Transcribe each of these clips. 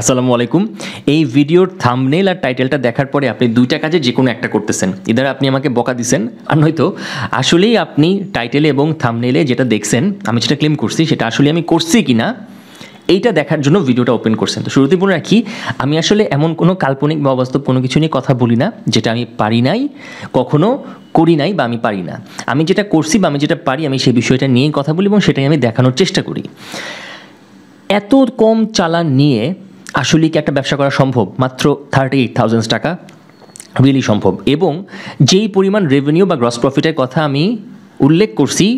আসসালামু আলাইকুম। এই ভিডিওর থাম্বনেল আর টাইটেলটা দেখার পরে আপনি দুইটা কাজে যে কোনো একটা করতেছেন। ইদার আপনি আমাকে বকা দিচ্ছেন, আর নয়তো আসলেই আপনি টাইটেলে এবং থাম্বনেলে যেটা দেখছেন আমি যেটা ক্লেম করছি সেটা আসলে আমি করছি কি না এইটা দেখার জন্য ভিডিওটা ওপেন করছেন। তো শুরুতেই বলে রাখি, আমি আসলে এমন কোনো কাল্পনিক বা অবাস্তব কোনো কিছু নিয়ে কথা বলি না যেটা আমি পারি নাই, কখনো করি নাই বা আমি পারি না। আমি যেটা করছি বা আমি যেটা পারি আমি সেই বিষয়টা নিয়েই কথা বলি এবং সেটাই আমি দেখানোর চেষ্টা করি। এত কম চালান নিয়ে আসলে কি একটা ব্যবসা করা সম্ভব? মাত্র 38,000 টাকা রিয়েলি সম্ভব। এবং যেই পরিমাণ রেভিনিউ বা গ্রস প্রফিটের কথা আমি উল্লেখ করছি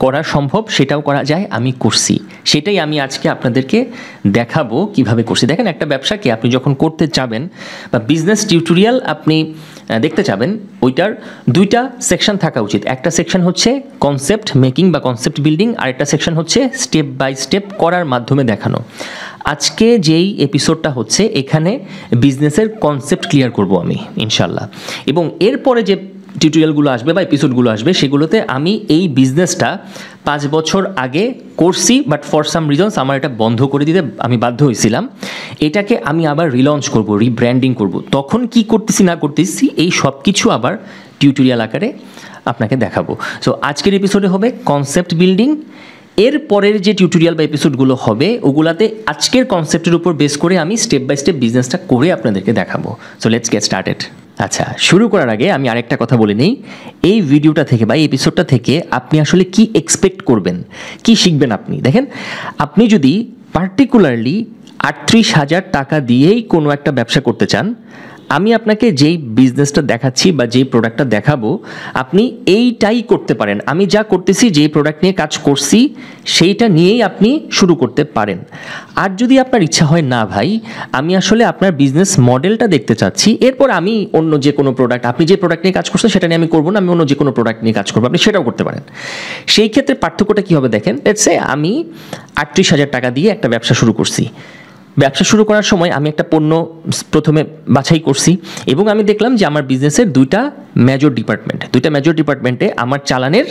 করা সম্ভব, সেটাও করা যায়, আমি করছি। সেটাই আমি আজকে আপনাদেরকে দেখাবো কিভাবে করছি। দেখেন, একটা ব্যবসাকে আপনি যখন করতে চাবেন বা বিজনেস টিউটোরিয়াল আপনি দেখতে চাবেন, ওইটার দুইটা সেকশন থাকা উচিত। একটা সেকশন হচ্ছে কনসেপ্ট মেকিং বা কনসেপ্ট বিল্ডিং, আর একটা সেকশন হচ্ছে স্টেপ বাই স্টেপ করার মাধ্যমে দেখানো। আজকে যেই এপিসোডটা হচ্ছে এখানে বিজনেসের কনসেপ্ট ক্লিয়ার করব আমি ইনশাল্লাহ, এবং এরপরে যে টিউটোরিয়ালগুলো আসবে বা এপিসোডগুলো আসবে সেগুলোতে আমি এই বিজনেসটা 5 বছর আগে করছি, বাট ফর সাম রিজনস আমার এটা বন্ধ করে দিতে আমি বাধ্য হয়েছিলাম। এটাকে আমি আবার রিলঞ্চ করব, রিব্র্যান্ডিং করব। তখন কি করতেছি না করতেছি এই সব কিছু আবার টিউটোরিয়াল আকারে আপনাকে দেখাবো। সো আজকের এপিসোডে হবে কনসেপ্ট বিল্ডিং। এর পরের যে টিউটোরিয়াল বা এপিসোডগুলো হবে ওগুলাতে আজকের কনসেপ্টের উপর বেস করে আমি স্টেপ বাই স্টেপ বিজনেসটা করে আপনাদেরকে দেখাবো। So let's get started. আচ্ছা, শুরু করার আগে আমি আরেকটা কথা বলে নেই। এই ভিডিওটা থেকে বা এই এপিসোডটা থেকে আপনি আসলে কি এক্সপেক্ট করবেন, কি শিখবেন আপনি? দেখেন, আপনি যদি পার্টিকুলারলি 38,000 টাকা দিয়েই কোনো একটা ব্যবসা করতে চান, আমি আপনাকে যেই বিজনেসটা দেখাচ্ছি বা যেই প্রোডাক্টটা দেখাবো আপনি এইটাই করতে পারেন। আমি যা করতেছি, যেই প্রোডাক্ট নিয়ে কাজ করছি সেইটা নিয়েই আপনি শুরু করতে পারেন। আর যদি আপনার ইচ্ছা হয় না ভাই, আমি আসলে আপনার বিজনেস মডেলটা দেখতে চাচ্ছি, এরপর আমি অন্য যে কোনো প্রোডাক্ট, আপনি যে প্রোডাক্ট নিয়ে কাজ করছেন সেটা নিয়ে আমি করবো না, আমি অন্য যে কোনো প্রোডাক্ট নিয়ে কাজ করবো, আপনি সেটাও করতে পারেন। সেই ক্ষেত্রে পার্থক্যটা কী হবে দেখেন। লেটস সে আমি 38,000 টাকা দিয়ে একটা ব্যবসা শুরু করছি। ব্যবসা শুরু করার সময় আমি একটা পণ্য প্রথমে বাছাই করছি এবং আমি দেখলাম যে আমার বিজনেসের দুইটা মেজর ডিপার্টমেন্টে আমার চালানের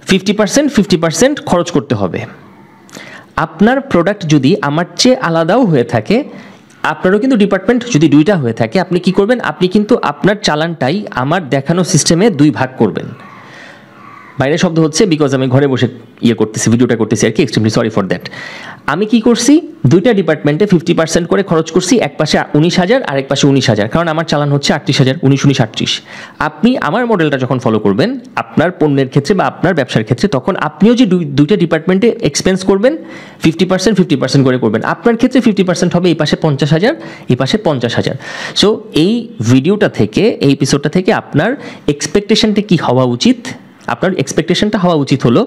50% খরচ করতে হবে। আপনার প্রোডাক্ট যদি আমার চেয়ে আলাদাও হয়ে থাকে, আপনারও কিন্তু ডিপার্টমেন্ট যদি দুইটা হয়ে থাকে, আপনি কি করবেন? আপনি কিন্তু আপনার চালানটাই আমার দেখানো সিস্টেমে 2 ভাগ করবেন। বাইরে শব্দ হচ্ছে বিকজ আমি ঘরে বসে করতেছি, ভিডিওটা করতেছি আর কি, এক্সট্রিমলি সরি ফর দ্যাট। আমি কি করছি, দুইটা ডিপার্টমেন্টে 50% করে খরচ করছি। এক পাশে 19,000 আর এক পাশে 19,000, কারণ আমার চালান হচ্ছে 38,000, 19,38। আপনি আমার মডেলটা যখন ফলো করবেন আপনার পণ্যের ক্ষেত্রে বা আপনার ব্যবসার ক্ষেত্রে, তখন আপনিও যে দুইটা ডিপার্টমেন্টে এক্সপেন্স করবেন 50% করে করবেন। আপনার ক্ষেত্রে 50% হবে এই পাশে 50,000, এই পাশে 50,000। সো এই ভিডিওটা থেকে, এই এপিসোডটা থেকে আপনার এক্সপেকটেশনটা কি হওয়া উচিত? আপনার এক্সপেকটেশনটা হওয়া উচিত হলো,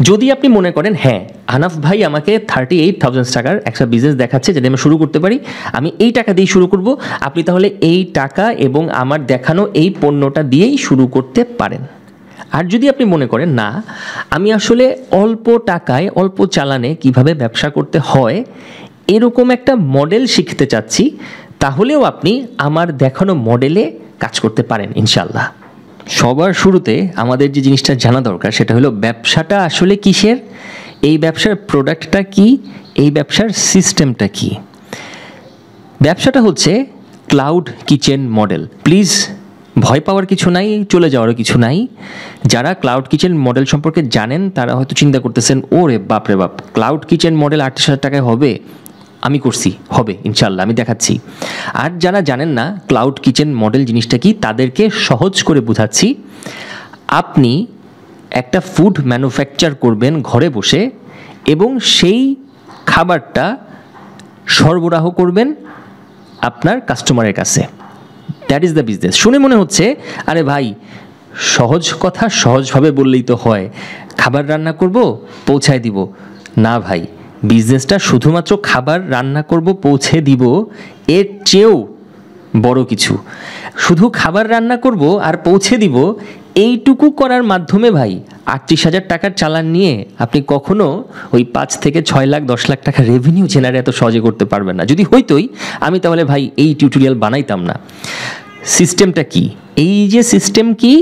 যদি আপনি মনে করেন হ্যাঁ হানাফ ভাই আমাকে 38,000 টাকার একটা বিজনেস দেখাচ্ছে যদি আমি শুরু করতে পারি, আমি এই টাকা দিয়ে শুরু করব, আপনি তাহলে এই টাকা এবং আমার দেখানো এই পণ্যটা দিয়েই শুরু করতে পারেন। আর যদি আপনি মনে করেন না, আমি আসলে অল্প টাকায় অল্প চালানে কিভাবে ব্যবসা করতে হয় এরকম একটা মডেল শিখতে চাচ্ছি, তাহলেও আপনি আমার দেখানো মডেলে কাজ করতে পারেন ইনশাল্লাহ। সবার শুরুতে আমাদের যে জিনিসটা জানা দরকার সেটা হলো ব্যবসাটা আসলে কিসের, এই ব্যবসার প্রোডাক্টটা কি, এই ব্যবসার সিস্টেমটা কি। ব্যবসাটা হচ্ছে ক্লাউড কিচেন মডেল। প্লিজ ভয় পাওয়ার কিছু নাই, চলে যাওয়ারও কিছু নাই। যারা ক্লাউড কিচেন মডেল সম্পর্কে জানেন তারা হয়তো চিন্তা করতেছেন, ওরে বাপরে বাপ, ক্লাউড কিচেন মডেল 38,000 টাকায় হবে? আমি করছি, হবে ইনশাল্লাহ, আমি দেখাচ্ছি। আর যারা জানেন না ক্লাউড কিচেন মডেল জিনিসটা কি, তাদেরকে সহজ করে বোঝাচ্ছি। আপনি একটা ফুড ম্যানুফ্যাকচার করবেন ঘরে বসে এবং সেই খাবারটা সরবরাহ করবেন আপনার কাস্টমারের কাছে। That is the business. শুনে মনে হচ্ছে আরে ভাই সহজ কথা সহজভাবে বললেই তো হয়, খাবার রান্না করব পৌঁছায় দিব। না ভাই, বিজনেসটা শুধুমাত্র খাবার রান্না করব পৌঁছে দিব এর চেয়েও বড় কিছু। শুধু খাবার রান্না করব আর পৌঁছে দিব এইটুকু করার মাধ্যমে ভাই 38,000 টাকার চালান নিয়ে আপনি কখনো ওই 5 থেকে 6 লাখ 10 লাখ টাকা রেভিনিউ জেনারেট এত সহজে করতে পারবেন না। যদি হইতোই আমি তাহলে ভাই এই টিউটোরিয়াল বানাইতাম না। সিস্টেমটা কি? এই যে সিস্টেম কি,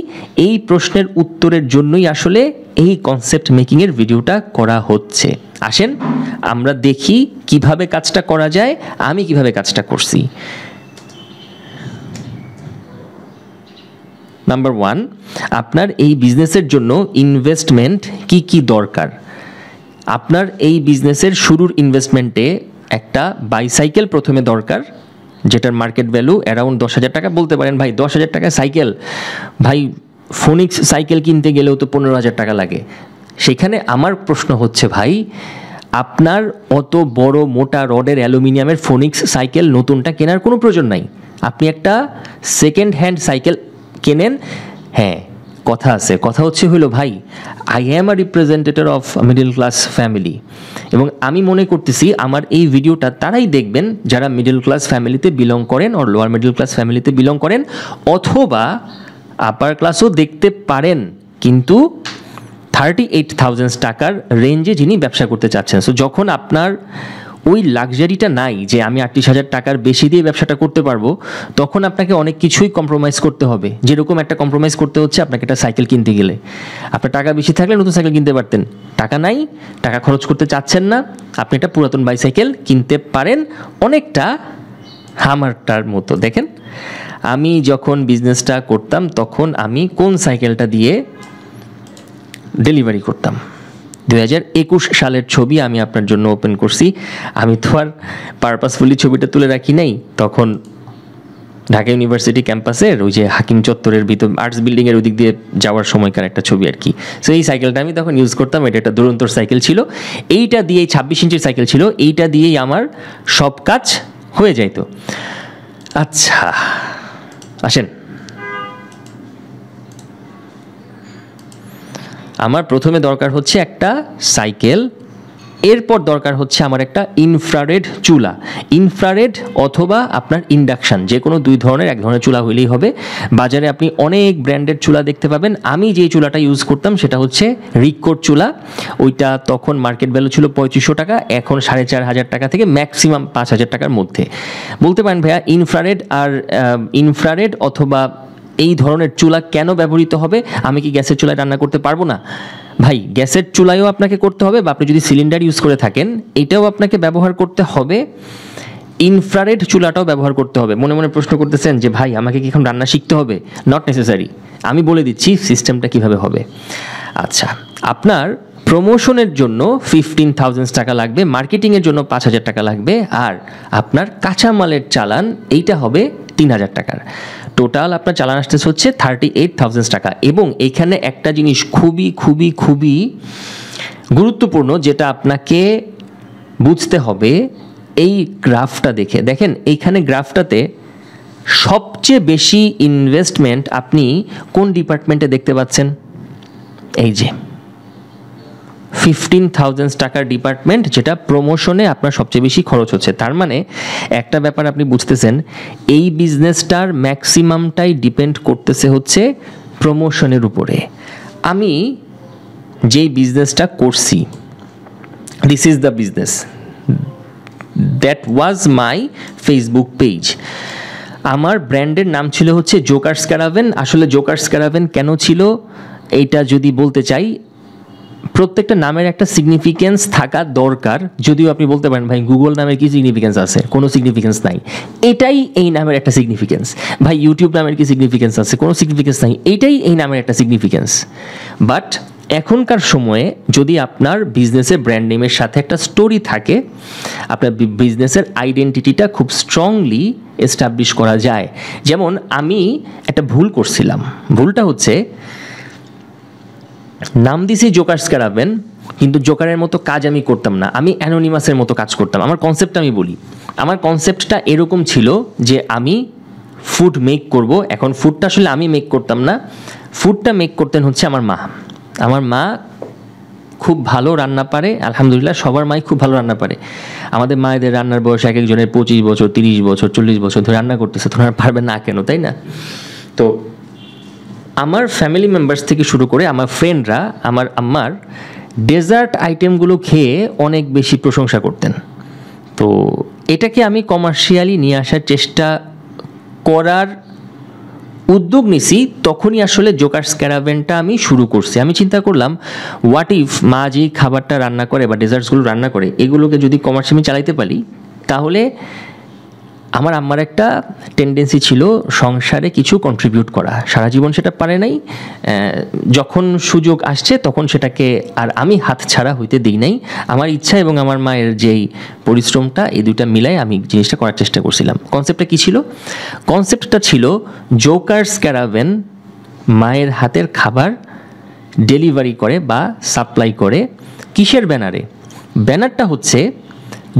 এই প্রশ্নের উত্তরের জন্যই আসলে এই কনসেপ্ট মেকিংয়ের ভিডিওটা করা হচ্ছে। আসেন আমরা দেখি কিভাবে কাজটা করা যায়, আমি কিভাবে কাজটা করছি। নাম্বার 1, আপনার এই বিজনেসের জন্য ইনভেস্টমেন্ট কি কি দরকার। আপনার এই বিজনেসের শুরুর ইনভেস্টমেন্টে একটা বাইসাইকেল প্রথমে দরকার, যেটার মার্কেট ভ্যালু অ্যারাউন্ড 10,000 টাকা। বলতে পারেন ভাই 10,000 টাকা সাইকেল, ভাই ফোনিক্স সাইকেল কিনতে গেলেও তো 15,000 টাকা লাগে। সেখানে আমার প্রশ্ন হচ্ছে ভাই, আপনার অত বড় মোটা রডের অ্যালুমিনিয়ামের ফোনিক্স সাইকেল নতুনটা কেনার কোনো প্রয়োজন নাই। আপনি একটা সেকেন্ড হ্যান্ড সাইকেল কেনেন। হ্যাঁ, কথা আছে, কথা হচ্ছে হলো ভাই, I am a representative of middle class family, এবং আমি মনে করতেছি আমার এই ভিডিওটা তারাই দেখবেন যারা মিডল ক্লাস ফ্যামিলিতে বিলং করেন, ওর লোয়ার মিডল ক্লাস ফ্যামিলিতে বিলং করেন, অথবা আপার ক্লাসও দেখতে পারেন, কিন্তু 38,000 টাকার রেঞ্জে যিনি ব্যবসা করতে চাচ্ছেন। সো যখন আপনার ওই লাক্সারিটা নাই যে আমি 38,000 টাকার বেশি দিয়ে ব্যবসাটা করতে পারবো, তখন আপনাকে অনেক কিছুই কম্প্রোমাইজ করতে হবে। যেরকম একটা কম্প্রোমাইজ করতে হচ্ছে আপনাকে একটা সাইকেল কিনতে গেলে, আপনার টাকা বেশি থাকলে নতুন সাইকেল কিনতে পারতেন, টাকা নাই, টাকা খরচ করতে চাচ্ছেন না, আপনি একটা পুরাতন বাইসাইকেল কিনতে পারেন, অনেকটা হামারটার মতো। দেখেন আমি যখন বিজনেসটা করতাম তখন আমি কোন সাইকেলটা দিয়ে ডেলিভারি করতাম, 2021 সালের ছবি আমি আপনার জন্য ওপেন করছি। আমি তো আর পারপাসফুলি ছবিটা তুলে রাখি নাই, তখন ঢাকা ইউনিভার্সিটি ক্যাম্পাসের ওই যে হাকিম চত্বরের ভিতর আর্টস বিল্ডিংয়ের ওই দিক দিয়ে যাওয়ার সময়কার একটা ছবি আর কি। সো এই সাইকেলটা আমি তখন ইউজ করতাম, এটা একটা দুরন্তর সাইকেল ছিল, এইটা দিয়েই 26 ইঞ্চির সাইকেল ছিল, এইটা দিয়েই আমার সব কাজ হয়ে যাইতো। আচ্ছা আসেন, আমার প্রথমে দরকার হচ্ছে একটা সাইকেল, এরপর দরকার হচ্ছে আমার একটা ইনফ্রারেড চুলা, ইনফ্রারেড অথবা আপনার ইন্ডাকশান, যে কোনো দুই ধরনের, এক ধরনের চুলা হইলেই হবে। বাজারে আপনি অনেক ব্র্যান্ডের চুলা দেখতে পাবেন। আমি যে চুলাটা ইউজ করতাম সেটা হচ্ছে রিকোর চুলা, ওইটা তখন মার্কেট ভ্যালু ছিল 3500 টাকা, এখন 4,500 টাকা থেকে ম্যাক্সিমাম 5,000 টাকার মধ্যে। বলতে পারেন ভাইয়া ইনফ্রারেড অথবা এই ধরনের চুলা কেন ব্যবহৃত হবে, আমি কি গ্যাসের চুলায় রান্না করতে পারবো না? ভাই গ্যাসের চুলায়ও আপনাকে করতে হবে, বা আপনি যদি সিলিন্ডার ইউজ করে থাকেন এটাও আপনাকে ব্যবহার করতে হবে, ইনফ্রারেড চুলাটাও ব্যবহার করতে হবে। মনে মনে প্রশ্ন করতেছেন যে ভাই আমাকে কি এখন রান্না শিখতে হবে? নট নেসেসারি, আমি বলে দিচ্ছি সিস্টেমটা কিভাবে হবে। আচ্ছা, আপনার প্রমোশনের জন্য 15,000 টাকা লাগবে, মার্কেটিংয়ের জন্য 5,000 টাকা লাগবে, আর আপনার কাঁচামালের চালান এইটা হবে 3,000 টাকার। টোটাল আপনার চালান আসতেছে হচ্ছে 38,000 টাকা। এবং এইখানে একটা জিনিস খুবই খুবই খুবই গুরুত্বপূর্ণ যেটা আপনাকে বুঝতে হবে, এই গ্রাফটা দেখে দেখেন, এইখানে গ্রাফটাতে সবচেয়ে বেশি ইনভেস্টমেন্ট আপনি কোন ডিপার্টমেন্টে দেখতে পাচ্ছেন? এই যে 15,000 টাকার ডিপার্টমেন্ট, যেটা প্রমোশনে আপনার সবচেয়ে বেশি খরচ হচ্ছে। তার মানে একটা ব্যাপার আপনি বুঝতেছেন, এই বিজনেসটার ম্যাক্সিমামটাই ডিপেন্ড করতেছে হচ্ছে প্রমোশনের উপরে। আমি যেই বিজনেসটা করছি, this is the business, that was my Facebook page. আমার ব্র্যান্ডের নাম ছিল হচ্ছে জোকার্স ক্যারাভেন। আসলে জোকার্স ক্যারাভেন কেন ছিল এইটা যদি বলতে চাই, প্রত্যেকটা নামের একটা সিগনিফিকেন্স থাকা দরকার। যদিও আপনি বলতে পারেন ভাই গুগল নামের কি সিগনিফিকেন্স আছে? কোনো সিগনিফিকেন্স নাই, এটাই এই নামের একটা সিগনিফিকেন্স। ভাই ইউটিউব নামের কি সিগনিফিকেন্স আছে? কোনো সিগনিফিকেন্স নাই, এইটাই এই নামের একটা সিগনিফিকেন্স। বাট এখনকার সময়ে যদি আপনার বিজনেসের ব্র্যান্ড নেমের সাথে একটা স্টোরি থাকে, আপনার বিজনেসের আইডেন্টিটিটা খুব স্ট্রংলি এস্টাবলিশ করা যায়। যেমন আমি একটা ভুল করছিলাম, ভুলটা হচ্ছে নাম দিছি জোকার্স ক্যারাভেন, কিন্তু জোকারের মতো কাজ আমি করতাম না, আমি অ্যানোনিমাসের মতো কাজ করতাম। আমার কনসেপ্টটা আমি বলি, আমার কনসেপ্টটা এরকম ছিল যে আমি ফুড মেক করব। এখন ফুডটা আসলে আমি মেক করতাম না, ফুডটা মেক করতেন হচ্ছে আমার মা। আমার মা খুব ভালো রান্না পারে, আলহামদুলিল্লাহ সবার মাই খুব ভালো রান্না পারে। আমাদের মায়েদের রান্নার বয়স এক একজনের 25 বছর, 30 বছর, 40 বছর ধরে রান্না করতেছে, তোমরা পারবে না কেন, তাই না? তো আমার ফ্যামিলি মেম্বার্স থেকে শুরু করে আমার ফ্রেন্ডরা আমার আম্মার ডেজার্ট আইটেমগুলো খেয়ে অনেক বেশি প্রশংসা করতেন। তো এটাকে আমি কমার্শিয়ালি নিয়ে আসার চেষ্টা করার উদ্যোগ নিছি তখনই আসলে জোকার্স ক্যারাভেনটা আমি শুরু করছি। আমি চিন্তা করলাম হোয়াট ইফ মা যেই খাবারটা রান্না করে বা ডেজার্টসগুলো রান্না করে এগুলোকে যদি কমার্শিয়ালি আমি চালাইতে পারি, তাহলে আমার আম্মার একটা টেন্ডেন্সি ছিল সংসারে কিছু কন্ট্রিবিউট করা। সারা জীবন সেটা পারে নাই, যখন সুযোগ আসছে তখন সেটাকে আর আমি হাত ছাড়া হইতে দিই নাই। আমার ইচ্ছা এবং আমার মায়ের যেই পরিশ্রমটা, এই দুইটা মিলাই আমি জিনিসটা করার চেষ্টা করছিলাম। কনসেপ্টটা কী ছিল? কনসেপ্টটা ছিল জোকার্স ক্যারাভেন মায়ের হাতের খাবার ডেলিভারি করে বা সাপ্লাই করে। কিসের ব্যানারে? ব্যানারটা হচ্ছে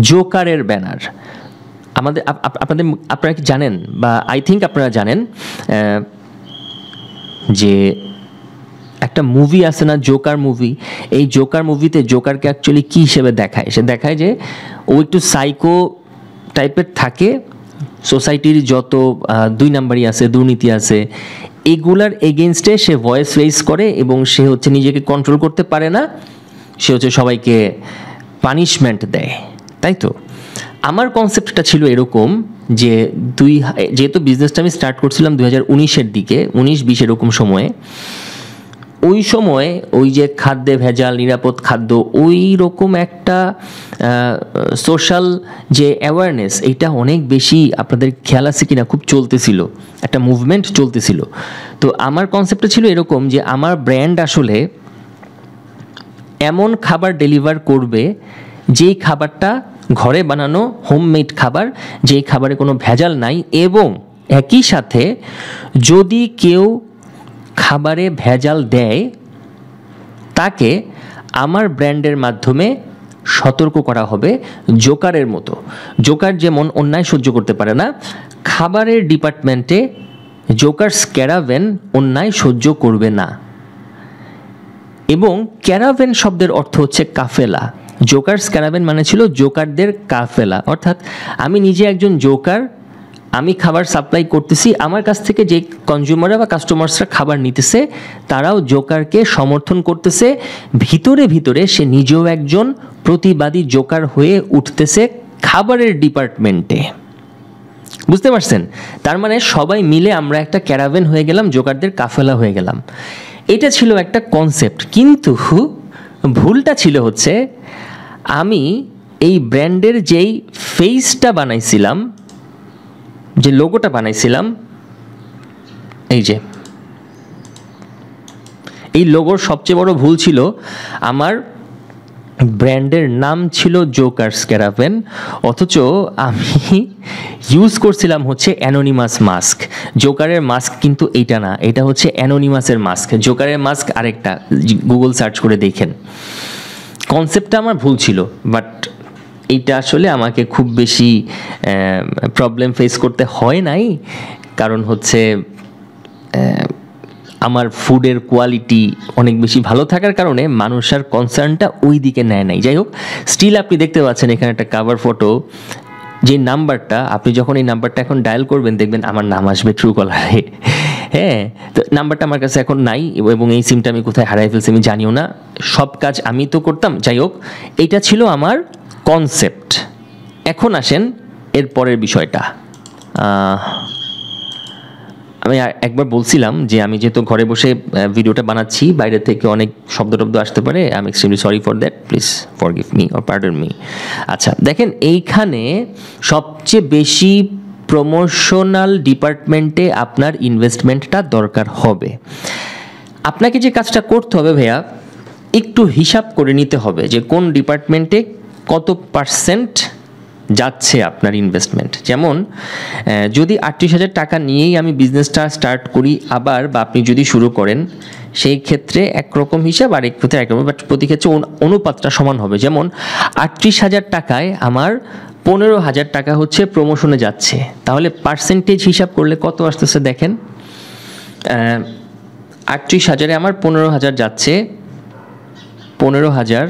জোকারের ব্যানার। আপনারা কি জানেন, বা আই থিঙ্ক আপনারা জানেন, যে একটা মুভি আছে না, জোকার মুভি। এই জোকার মুভিতে জোকারকে অ্যাকচুয়ালি কী হিসেবে দেখায়? সে দেখায় যে ও একটু সাইকো টাইপের থাকে, সোসাইটির যত 2 নাম্বারই আছে, দুর্নীতি আছে, এগুলার এগেনস্টে সে ভয়েস রেইজ করে এবং সে হচ্ছে নিজেকে কন্ট্রোল করতে পারে না, সে হচ্ছে সবাইকে পানিশমেন্ট দেয়, তাই তো? আমার কনসেপ্টটা ছিল এরকম যে যেহেতু বিজনেসটা আমি স্টার্ট করছিলাম 2019-এর দিকে, 19-20 এরকম সময়ে, ওই সময় ওই যে খাদ্যে ভেজাল, নিরাপদ খাদ্য, ওই রকম একটা সোশ্যাল যে অ্যাওয়ারনেস, এইটা অনেক বেশি, আপনাদের খেয়াল আছে কিনা, খুব চলতেছিল, একটা মুভমেন্ট চলতেছিল। তো আমার কনসেপ্টটা ছিল এরকম যে আমার ব্র্যান্ড আসলে এমন খাবার ডেলিভার করবে যেই খাবারটা ঘরে বানানো হোমমেড খাবার, যেই খাবারে কোনো ভেজাল নাই, এবং একই সাথে যদি কেউ খাবারে ভেজাল দেয় তাকে আমার ব্র্যান্ডের মাধ্যমে সতর্ক করা হবে। জোকারের মতো, জোকার যেমন অন্যায় সহ্য করতে পারে না, খাবারের ডিপার্টমেন্টে জোকার্স ক্যারাভেন অন্যায় সহ্য করবে না। এবং ক্যারাভেন শব্দের অর্থ হচ্ছে কাফেলা। জোকার্স ক্যারাভেন মানে ছিল জোকারদের কাফেলা, অর্থাৎ আমি নিজে একজন জোকার, আমি খাবার সাপ্লাই করতেছি, আমার কাছ থেকে যে কনজিউমাররা বা কাস্টমার্সরা খাবার নিতেছে তারাও জোকারকে সমর্থন করতেছে, ভিতরে ভিতরে সে নিজেও একজন প্রতিবাদী জোকার হয়ে উঠতেছে খাবারের ডিপার্টমেন্টে। বুঝতে পারছেন? তার মানে সবাই মিলে আমরা একটা ক্যারাভেন হয়ে গেলাম, জোকারদের কাফেলা হয়ে গেলাম। এটা ছিল একটা কনসেপ্ট, কিন্তু ভুলটা ছিল হচ্ছে আমি এই ব্র্যান্ডের যেই ফেসটা বানাইছিলাম, যে লোগোটা বানাইছিলাম, এই লোগোর সবচেয়ে বড় ভুল ছিল আমার ব্র্যান্ডের নাম ছিল জোকার্স ক্যারাভেন, অথচ আমি ইউজ করছিলাম হচ্ছে অ্যানোনিমাস মাস্ক। জোকারের মাস্ক কিন্তু এইটা না, এটা হচ্ছে অ্যানোনিমাসের মাস্ক। জোকারের মাস্ক আরেকটা, গুগল সার্চ করে দেখেন। কনসেপ্টটা আমার ভুল ছিল, বাট এইটা আসলে আমাকে খুব বেশি প্রবলেম ফেস করতে হয় নাই, কারণ হচ্ছে আমার ফুডের কোয়ালিটি অনেক বেশি ভালো থাকার কারণে মানুষের কনসার্নটা ওই দিকে নেয় নাই। যাই হোক, স্টিল আপনি দেখতে পাচ্ছেন এখানে একটা কাভার ফটো, যে নাম্বারটা, আপনি যখন এই নাম্বারটা এখন ডায়াল করবেন দেখবেন আমার নাম আসবে ট্রুকলারে। হ্যাঁ, তো নাম্বারটা আমার কাছে এখন নাই, এবং এই সিমটা আমি কোথায় হারাই ফেলছি আমি জানিও না। সব কাজ আমি তো করতাম। যাই হোক, এইটা ছিল আমার কনসেপ্ট। এখন আসেন এর পরের বিষয়টা। আমি একবার বলছিলাম যে আমি যেহেতু ঘরে বসে ভিডিওটা বানাচ্ছি, বাইরে থেকে অনেক শব্দ টব্দ আসতে পারে, I am extremely sorry for that, please forgive me or pardon me. আচ্ছা, দেখেন এইখানে সবচেয়ে বেশি প্রমোশনাল ডিপার্টমেন্টে আপনার ইনভেস্টমেন্টটা দরকার হবে। আপনাকে যে কাজটা করতে হবে ভাইয়া, একটু হিসাব করে নিতে হবে যে কোন ডিপার্টমেন্টে কত পার্সেন্ট যাচ্ছে আপনার ইনভেস্টমেন্ট। যেমন যদি 38,000 টাকা নিয়েই আমি বিজনেসটা স্টার্ট করি আবার, বা আপনি যদি শুরু করেন, সেই ক্ষেত্রে একরকম হিসাব, আর এক ক্ষেত্রে একরকম, বাট প্রতি ক্ষেত্রে অনুপাতটা সমান হবে। যেমন 38,000 টাকায় আমার 15,000 টাকা হচ্ছে প্রমোশনে যাচ্ছে, তাহলে পার্সেন্টেজ হিসাব করলে কত আসতেছে দেখেন। 38,000-এ আমার 15,000 যাচ্ছে, 15,000,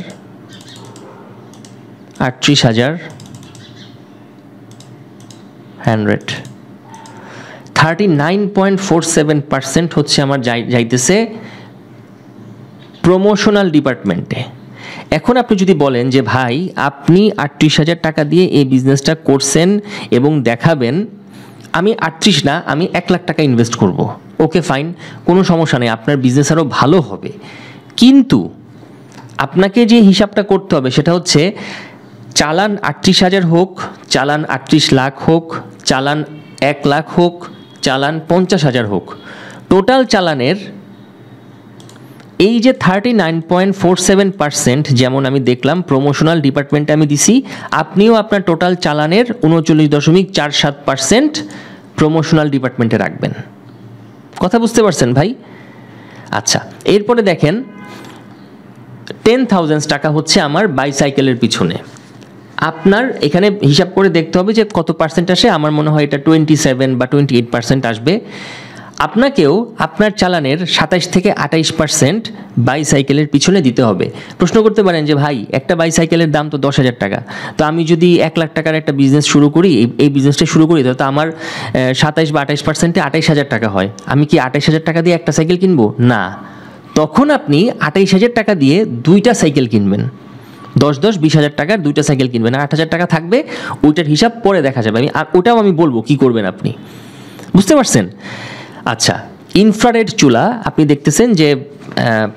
38,000, 39.47% হচ্ছে আমার যাইতেছে প্রমোশনাল ডিপার্টমেন্টে। এখন আপনি যদি বলেন যে ভাই আপনি 38,000 টাকা দিয়ে এই বিজনেসটা করছেন এবং দেখাবেন, আমি 38 না, আমি 1 লাখ টাকা ইনভেস্ট করব, ওকে ফাইন, কোনো সমস্যা নেই, আপনার বিজনেস আরও ভালো হবে। কিন্তু আপনাকে যে হিসাবটা করতে হবে সেটা হচ্ছে চালান 38,000 হোক, চালান 38 লাখ হোক, চালান 1 লাখ হোক, চালান 50,000 হোক, টোটাল চালানের এই যে 39.47% যেমন আমি দেখলাম প্রমোশনাল ডিপার্টমেন্টে আমি দিছি, আপনিও আপনার টোটাল চালানের 39.47% প্রমোশনাল ডিপার্টমেন্টে রাখবেন। কথা বুঝতে পারছেন ভাই? আচ্ছা, এরপরে দেখেন 10,000 টাকা হচ্ছে আমার বাইসাইকেলের পিছনে। আপনার এখানে হিসাব করে দেখতে হবে যে কত পার্সেন্ট আসে। আমার মনে হয় এটা 27 বা 28% আসবে। আপনাকেও আপনার চালানের 27 থেকে 28% বাইসাইকেলের পিছনে দিতে হবে। প্রশ্ন করতে পারেন যে ভাই একটা বাইসাইকেলের দাম তো 10,000 টাকা, তো আমি যদি 1 লাখ টাকার একটা বিজনেস শুরু করি, এই বিজনেসটা শুরু করি, তো আমার 27 বা 28%-এ 28,000 টাকা হয়, আমি কি 28,000 টাকা দিয়ে একটা সাইকেল কিনবো? না, তখন আপনি 28,000 টাকা দিয়ে 2টা সাইকেল কিনবেন। 10 20,000 টাকার 2টা সাইকেল কিনবেন, আর 8,000 টাকা থাকবে, ওইটার হিসাব পরে দেখা যাবে। ওটাও আমি বলবো কি করবেন আপনি, বুঝতে পারছেন? আচ্ছা, ইনফ্রারেড চুলা আপনি দেখতেছেন যে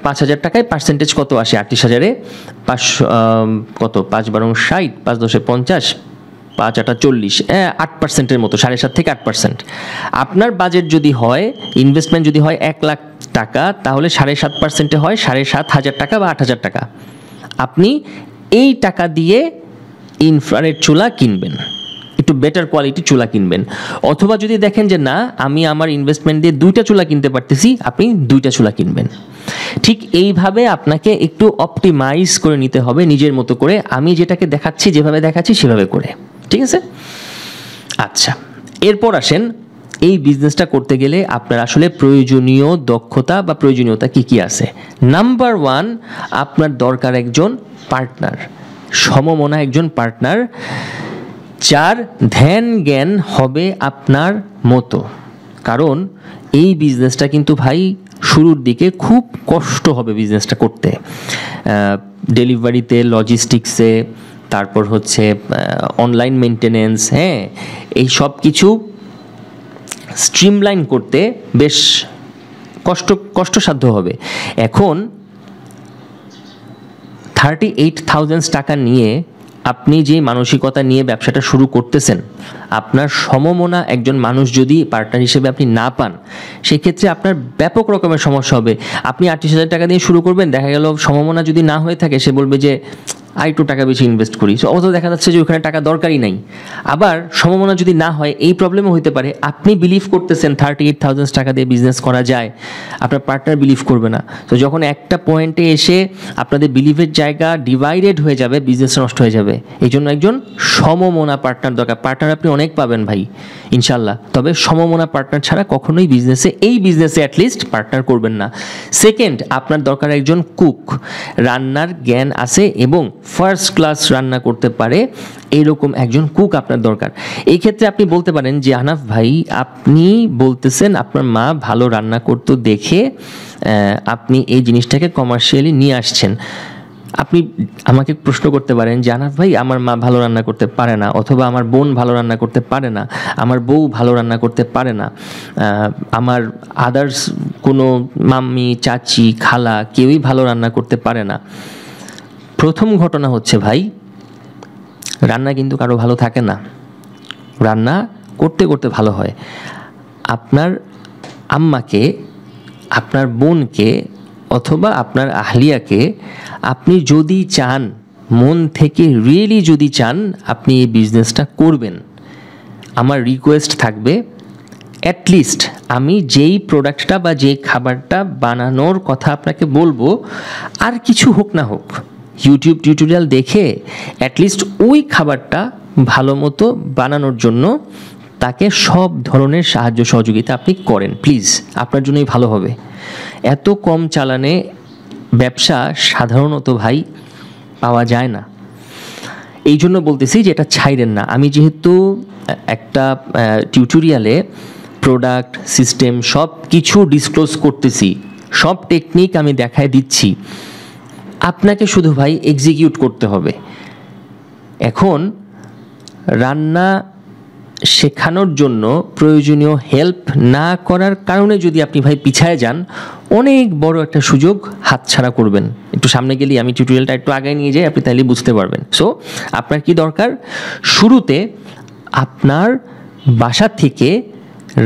5,000 টাকায় পার্সেন্টেজ কত আসে? 38,000-এ 500 কত, 5 12 60, 5 10 50, 5 8 40, 8%-এর মতো, 7.5 থেকে 8%। আপনার বাজেট যদি হয়, ইনভেস্টমেন্ট যদি হয় 1 লাখ টাকা, তাহলে 7.5%-এ হয় 7,500 টাকা বা 8,000 টাকা। আপনি এই টাকা দিয়ে ইনফ্রারেড চুলা কিনবেন, একটু বেটার কোয়ালিটি চুলা কিনবেন। অথবা যদি দেখেন যে না, আমি আমার ইনভেস্টমেন্ট দিয়ে 2টা চুলা কিনতে পারতেছি, আপনি 2টা চুলা কিনবেন। ঠিক এইভাবে আপনাকে একটু অপটিমাইজ করে নিতে হবে নিজের মতো করে, আমি যেটাকে দেখাচ্ছি, যেভাবে দেখাচ্ছি সেভাবে করে, ঠিক আছে? আচ্ছা, এরপর আসেন এই বিজনেসটা করতে গেলে আপনার আসলে প্রয়োজনীয় দক্ষতা বা প্রয়োজনীয়তা কি কি আছে। নাম্বার 1, আপনার দরকার একজন পার্টনার, সমমনা একজন পার্টনার, যার ধ্যান জ্ঞান হবে আপনার মতো। কারণ এই বিজনেসটা কিন্তু ভাই শুরুর দিকে খুব কষ্ট হবে বিজনেসটা করতে, ডেলিভারিতে, লজিস্টিক্সে, তারপর হচ্ছে অনলাইন মেনটেনেন্স, হ্যাঁ, এই সব কিছু স্ট্রিমলাইন করতে বেশ কষ্টসাধ্য হবে। এখন 38,000 টাকা নিয়ে আপনি যে মানসিকতা নিয়ে ব্যবসাটা শুরু করতেছেন, আপনার সমমনা একজন মানুষ যদি পার্টনার হিসেবে আপনি না পান, সেক্ষেত্রে আপনার ব্যাপক রকমের সমস্যা হবে। আপনি 38,000 টাকা দিয়ে শুরু করবেন, দেখা গেল সমমনা যদি না হয়ে থাকে, সে বলবে যে একটু টাকা বেশি ইনভেস্ট করি, অত দেখা যাচ্ছে যে ওখানে টাকা দরকারই নাই। আবার সমমনা যদি না হয়, এই প্রবলেমও হতে পারে, আপনি বিলিভ করতেছেন 38,000 টাকা দিয়ে বিজনেস করা যায়, আপনার পার্টনার বিলিভ করবে না। তো যখন একটা পয়েন্টে এসে আপনাদের বিলিভের জায়গা ডিভাইডেড হয়ে যাবে, বিজনেস নষ্ট হয়ে যাবে। এই জন্য একজন সমমনা পার্টনার দরকার। পার্টনার আপনি অনেক পাবেন ভাই ইনশাল্লাহ, তবে সমমনা পার্টনার ছাড়া কখনোই এই বিজনেসে অ্যাটলিস্ট পার্টনার করবেন না। সেকেন্ড, আপনার দরকার একজন কুক, রান্নার জ্ঞান আছে এবং ফার্স্ট ক্লাস রান্না করতে পারে, এরকম একজন কুক আপনার দরকার। এই ক্ষেত্রে আপনি বলতে পারেন যে হানাফ ভাই, আপনি বলতেছেন আপনার মা ভালো রান্না করতো দেখে আপনি এই জিনিসটাকে কমার্শিয়ালি নিয়ে আসছেন। আপনি আমাকে প্রশ্ন করতে পারেন যে হানাফ ভাই, আমার মা ভালো রান্না করতে পারে না, অথবা আমার বোন ভালো রান্না করতে পারে না, আমার বউ ভালো রান্না করতে পারে না, আমার আদার্স কোনো মাম্মি, চাচি, খালা কেউই ভালো রান্না করতে পারে না। প্রথম ঘটনা হচ্ছে ভাই, রান্না কিন্তু কারো ভালো থাকে না, রান্না করতে করতে ভালো হয়। আপনার আম্মাকে, আপনার বোনকে, অথবা আপনার আহলিয়াকে আপনি যদি চান, মন থেকে রিয়েলি যদি চান আপনি এই বিজনেসটা করবেন, আমার রিকোয়েস্ট থাকবে, অ্যাটলিস্ট আমি যেই প্রোডাক্টটা বা যেই খাবারটা বানানোর কথা আপনাকে বলবো, আর কিছু হোক না হোক, ইউটিউব টিউটোরিয়াল দেখে অ্যাটলিস্ট ওই খাবারটা ভালো মতো বানানোর জন্য তাকে সব ধরনের সাহায্য সহযোগিতা আপনি করেন, প্লিজ, আপনার জন্যই ভালো হবে। এত কম চালানে ব্যবসা সাধারণত ভাই পাওয়া যায় না। এই জন্য বলতেছি যে এটা ছাইরেন না। আমি যেহেতু একটা টিউটোরিয়ালে প্রোডাক্ট, সিস্টেম সব কিছু ডিসক্লোজ করতেছি, সব টেকনিক আমি দেখায় দিচ্ছি, আপনাকে শুধু ভাই এক্সিকিউট করতে হবে। এখন রান্না শেখানোর জন্য প্রয়োজনীয় হেল্প না করার কারণে যদি আপনি ভাই পিছায় যান, অনেক বড় একটা সুযোগ হাতছাড়া করবেন। একটু সামনে গেলেই আমি টিউটোরিয়ালটা একটু আগে নিয়ে যাই, আপনি তাহলে বুঝতে পারবেন। সো আপনার কি দরকার, শুরুতে আপনার বাসা থেকে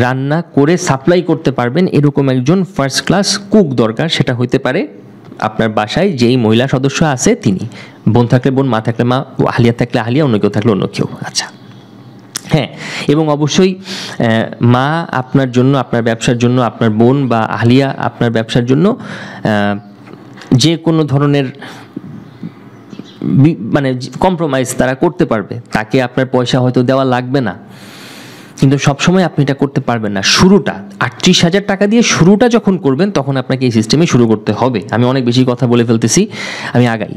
রান্না করে সাপ্লাই করতে পারবেন এরকম একজন ফার্স্ট ক্লাস কুক দরকার। সেটা হইতে পারে আপনার বাসায় যেই মহিলা সদস্য আছে তিনি, বোন থাকলে বোন, মা থাকলে মা, আহলিয়া থাকলে আহলিয়া, অন্য কেউ থাকলে অন্য কেউ। আচ্ছা, হ্যাঁ, এবং অবশ্যই মা আপনার জন্য, আপনার ব্যবসার জন্য, আপনার বোন বা আহলিয়া আপনার ব্যবসার জন্য যে কোনো ধরনের মানে কম্প্রোমাইজ তারা করতে পারবে। তাকে আপনার পয়সা হয়তো দেওয়া লাগবে না, কিন্তু সবসময় আপনি এটা করতে পারবেন না। শুরুটা 38,000 টাকা দিয়ে শুরুটা যখন করবেন তখন আপনাকে এই সিস্টেমে শুরু করতে হবে। আমি অনেক বেশি কথা বলে ফেলতেছি, আমি আগাই।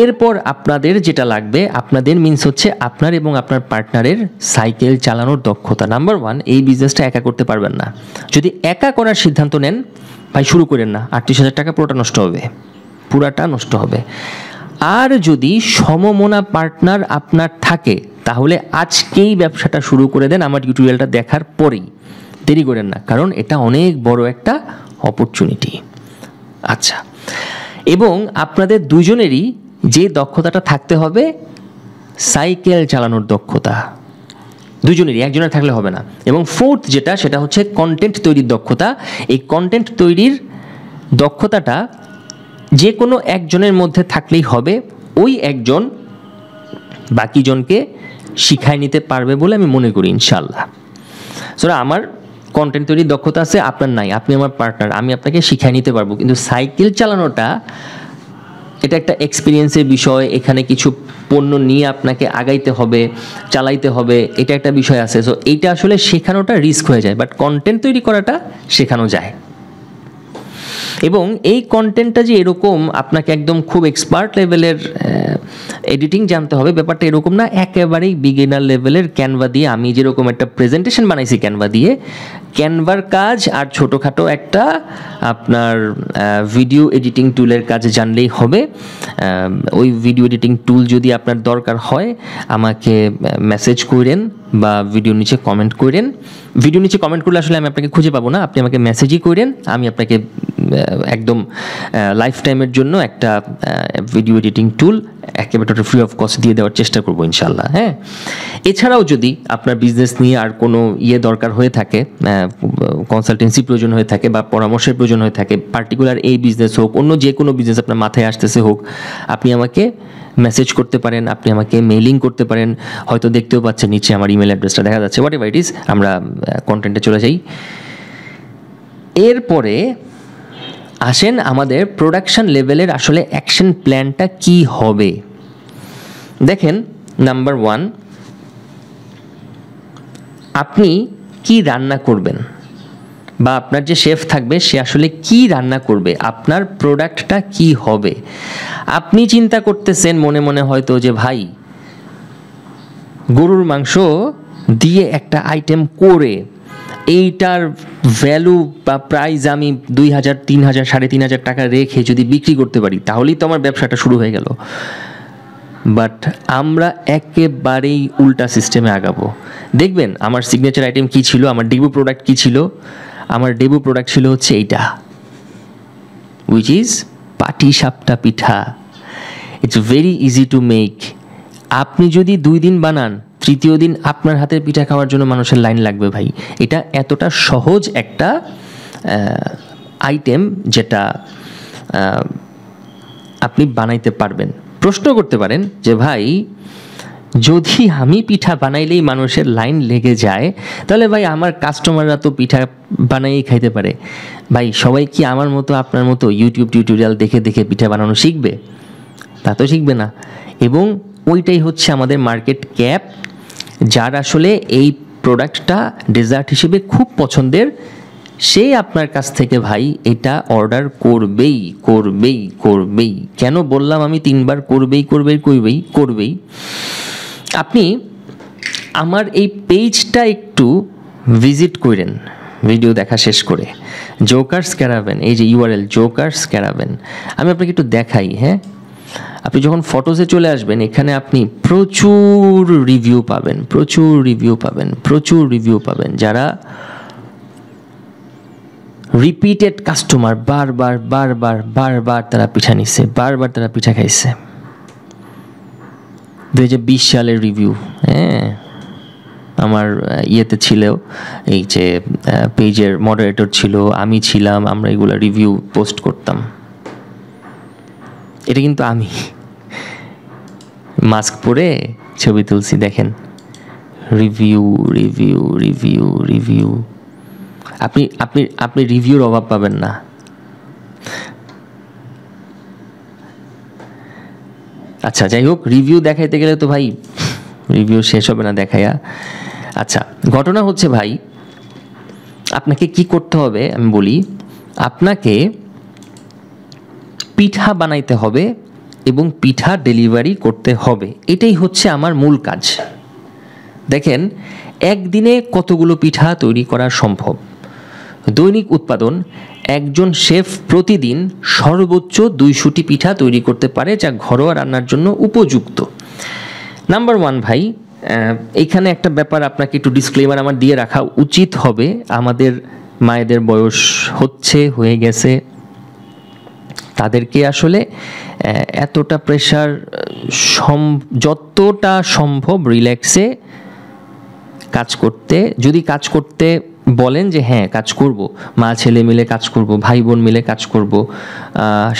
এরপর আপনাদের যেটা লাগবে, আপনাদের মিনস হচ্ছে আপনার এবং আপনার পার্টনারের সাইকেল চালানোর দক্ষতা। নাম্বার 1, এই বিজনেসটা একা করতে পারবেন না। যদি একা করার সিদ্ধান্ত নেন, ভাই শুরু করেন না, 38,000 টাকা পুরোটা নষ্ট হবে, পুরাটা নষ্ট হবে। আর যদি সমমনা পার্টনার আপনার থাকে তাহলে আজকেই ব্যবসাটা শুরু করে দেন, আমার টিউটোরিয়ালটা দেখার পরেই, দেরি করেন না, কারণ এটা অনেক বড় একটা অপরচুনিটি। আচ্ছা, এবং আপনাদের দুজনেরই যে দক্ষতাটা থাকতে হবে, সাইকেল চালানোর দক্ষতা, দুজনেরই, একজনের থাকলে হবে না। এবং ফোর্থ যেটা, সেটা হচ্ছে কন্টেন্ট তৈরির দক্ষতা। এই কন্টেন্ট তৈরির দক্ষতাটা যে কোনো একজনের মধ্যে থাকলেই হবে, ওই একজন বাকিজনকে শিখাই নিতে পারবে বলে আমি মনে করি ইনশাল্লাহ। সো আমার কন্টেন্ট তৈরির দক্ষতা আছে, আপনার নাই, আপনি আমার পার্টনার, আমি আপনাকে শিখাই নিতে পারবো, কিন্তু সাইকেল চালানোটা এটা একটা এক্সপিরিয়েন্সের বিষয়। এখানে কিছু পণ্য নিয়ে আপনাকে আগাইতে হবে, চালাইতে হবে, এটা একটা বিষয় আছে। সো এইটা আসলে শেখানোটা রিস্ক হয়ে যায়, বাট কন্টেন্ট তৈরি করাটা শেখানো যায়। এবং এই কন্টেন্টটা যে এরকম আপনাকে একদম খুব এক্সপার্ট লেভেলের এডিটিং জানতে হবে, ব্যাপারটা এরকম না। একেবারেই বিগিনার লেভেলের ক্যানভা দিয়ে, আমি যেরকম একটা প্রেজেন্টেশন বানাইছি ক্যানভা দিয়ে, ক্যানভার কাজ আর ছোটোখাটো একটা আপনার ভিডিও এডিটিং টুলের কাজ জানলেই হবে। ওই ভিডিও এডিটিং টুল যদি আপনার দরকার হয় আমাকে মেসেজ করেন বা ভিডিও নিচে কমেন্ট করেন। ভিডিও নিচে কমেন্ট করলে আসলে আমি আপনাকে খুঁজে পাবো না, আপনি আমাকে মেসেজই করেন, আমি আপনাকে একদম লাইফ টাইমের জন্য একটা ভিডিও এডিটিং টুল একেবারে ফ্রি অফ কস্ট দিয়ে দেওয়ার চেষ্টা করবো ইনশাল্লাহ। হ্যাঁ, এছাড়াও যদি আপনার বিজনেস নিয়ে আর কোনো দরকার হয়ে থাকে, কনসালটেন্সি প্রয়োজন হয়ে থাকে বা পরামর্শের প্রয়োজন হয়ে থাকে, পার্টিকুলার এই বিজনেস হোক, অন্য যে কোনো বিজনেস আপনার মাথায় আসতেছে হোক, আপনি আমাকে মেসেজ করতে পারেন, আপনি আমাকে মেইলিং করতে পারেন। হয়তো দেখতেও পাচ্ছেন নিচে আমার ইমেল অ্যাড্রেসটা দেখা যাচ্ছে। হোয়াট এভার ইট ইজ, আমরা কন্টেন্টে চলে যাই। এরপরে আসেন আমাদের প্রোডাকশন লেভেলের আসলে অ্যাকশন প্ল্যানটা কি হবে। দেখেন, নাম্বার 1, আপনি কি রান্না করবেন বা আপনার যে শেফ থাকবে সে আসলে কি রান্না করবে, আপনার প্রোডাক্টটা কি হবে। আপনি চিন্তা করতেছেন মনে মনে হয়তো যে ভাই গরুর মাংস দিয়ে একটা আইটেম করে এইটার ভ্যালু বা প্রাইস আমি 2,000, 3,000, 3,500 টাকা রেখে যদি বিক্রি করতে পারি তাহলেই তো আমার ব্যবসাটা শুরু হয়ে গেল। বাট আমরা একেবারেই উল্টা সিস্টেমে আগাবো। দেখবেন আমার সিগনেচার আইটেম কী ছিল, আমার ডেবু প্রোডাক্ট কী ছিল। আমার ডেবু প্রোডাক্ট ছিল হচ্ছে এইটা, which is patishapta pitha. It's very easy to make. আপনি যদি 2 দিন বানান, তৃতীয় দিন আপনার হাতের পিঠা খাওয়ার জন্য মানুষের লাইন লাগবে ভাই। এটা এতটা সহজ একটা আইটেম যেটা আপনি বানাইতে পারবেন। প্রশ্ন করতে পারেন যে ভাই যদি আমি পিঠা বানাইলেই মানুষের লাইন লেগে যায় তাহলে ভাই আমার কাস্টমাররা তো পিঠা বানাইয়েই খাইতে পারে। ভাই সবাই কি আমার মতো আপনার মতো ইউটিউব টিউটোরিয়াল দেখে দেখে পিঠা বানানো শিখবে? তা তো শিখবে না। এবং ওইটাই হচ্ছে আমাদের মার্কেট ক্যাপ। যার আসলে এই প্রোডাক্টটা ডেজার্ট হিসেবে খুব পছন্দের, সে আপনার কাছ থেকে ভাই এটা অর্ডার করবেই করবেই করবেই। কেন বললাম আমি 3 বার করবেই করবেই করবেই করবেই। আপনি আমার এই পেজটা একটু ভিজিট করেন ভিডিও দেখা শেষ করে, জোকার্স ক্যারাভেন, এই যে ইউআরএল জোকার্স ক্যারাভেন, আমি আপনাকে একটু দেখাই। হ্যাঁ, আপনি যখন ফটোসে চলে আসবেন এখানে আপনি প্রচুর রিভিউ পাবেন যারা রিপিটেড কাস্টমার, বারবার তারা পিঠা নিচ্ছে, বারবার তারা পিঠা খাইছে। 2020 সালের রিভিউ, হ্যাঁ, আমার ইয়েতে ছিল, এই যে পেজের মডারেটর ছিল, আমি ছিলাম, আমরা এগুলো রিভিউ পোস্ট করতাম। এটা কিন্তু আমি মাস্ক পরে ছবি তুলছি, দেখেন রিভিউ। আপনি রিভিউর অভাব পাবেন না। আচ্ছা, যাই হোক, রিভিউ দেখাইতে গেলে তো ভাই রিভিউ শেষ হবে না দেখাইয়া। আচ্ছা, ঘটনা হচ্ছে ভাই, আপনাকে কি করতে হবে আমি বলি। আপনাকে পিঠা বানাইতে হবে এবং পিঠা ডেলিভারি করতে হবে, এটাই হচ্ছে আমার মূল কাজ। দেখেন, একদিনে কতগুলো পিঠা তৈরি করা সম্ভব? দৈনিক উৎপাদন, একজন শেফ প্রতিদিন সর্বোচ্চ 200টি পিঠা তৈরি করতে পারে, যা ঘরোয়া রান্নার জন্য উপযুক্ত। নাম্বার 1 ভাই, এইখানে একটা ব্যাপার আপনাকে একটু ডিসক্লেমার আমার দিয়ে রাখা উচিত হবে। আমাদের মায়েদের বয়স হয়ে গেছে, তাদেরকে আসলে এতটা প্রেশার, যতটা সম্ভব রিল্যাক্সে কাজ করতে বলেন যে হ্যাঁ কাজ করব, মা ছেলে মিলে কাজ করব, ভাই বোন মিলে কাজ করব,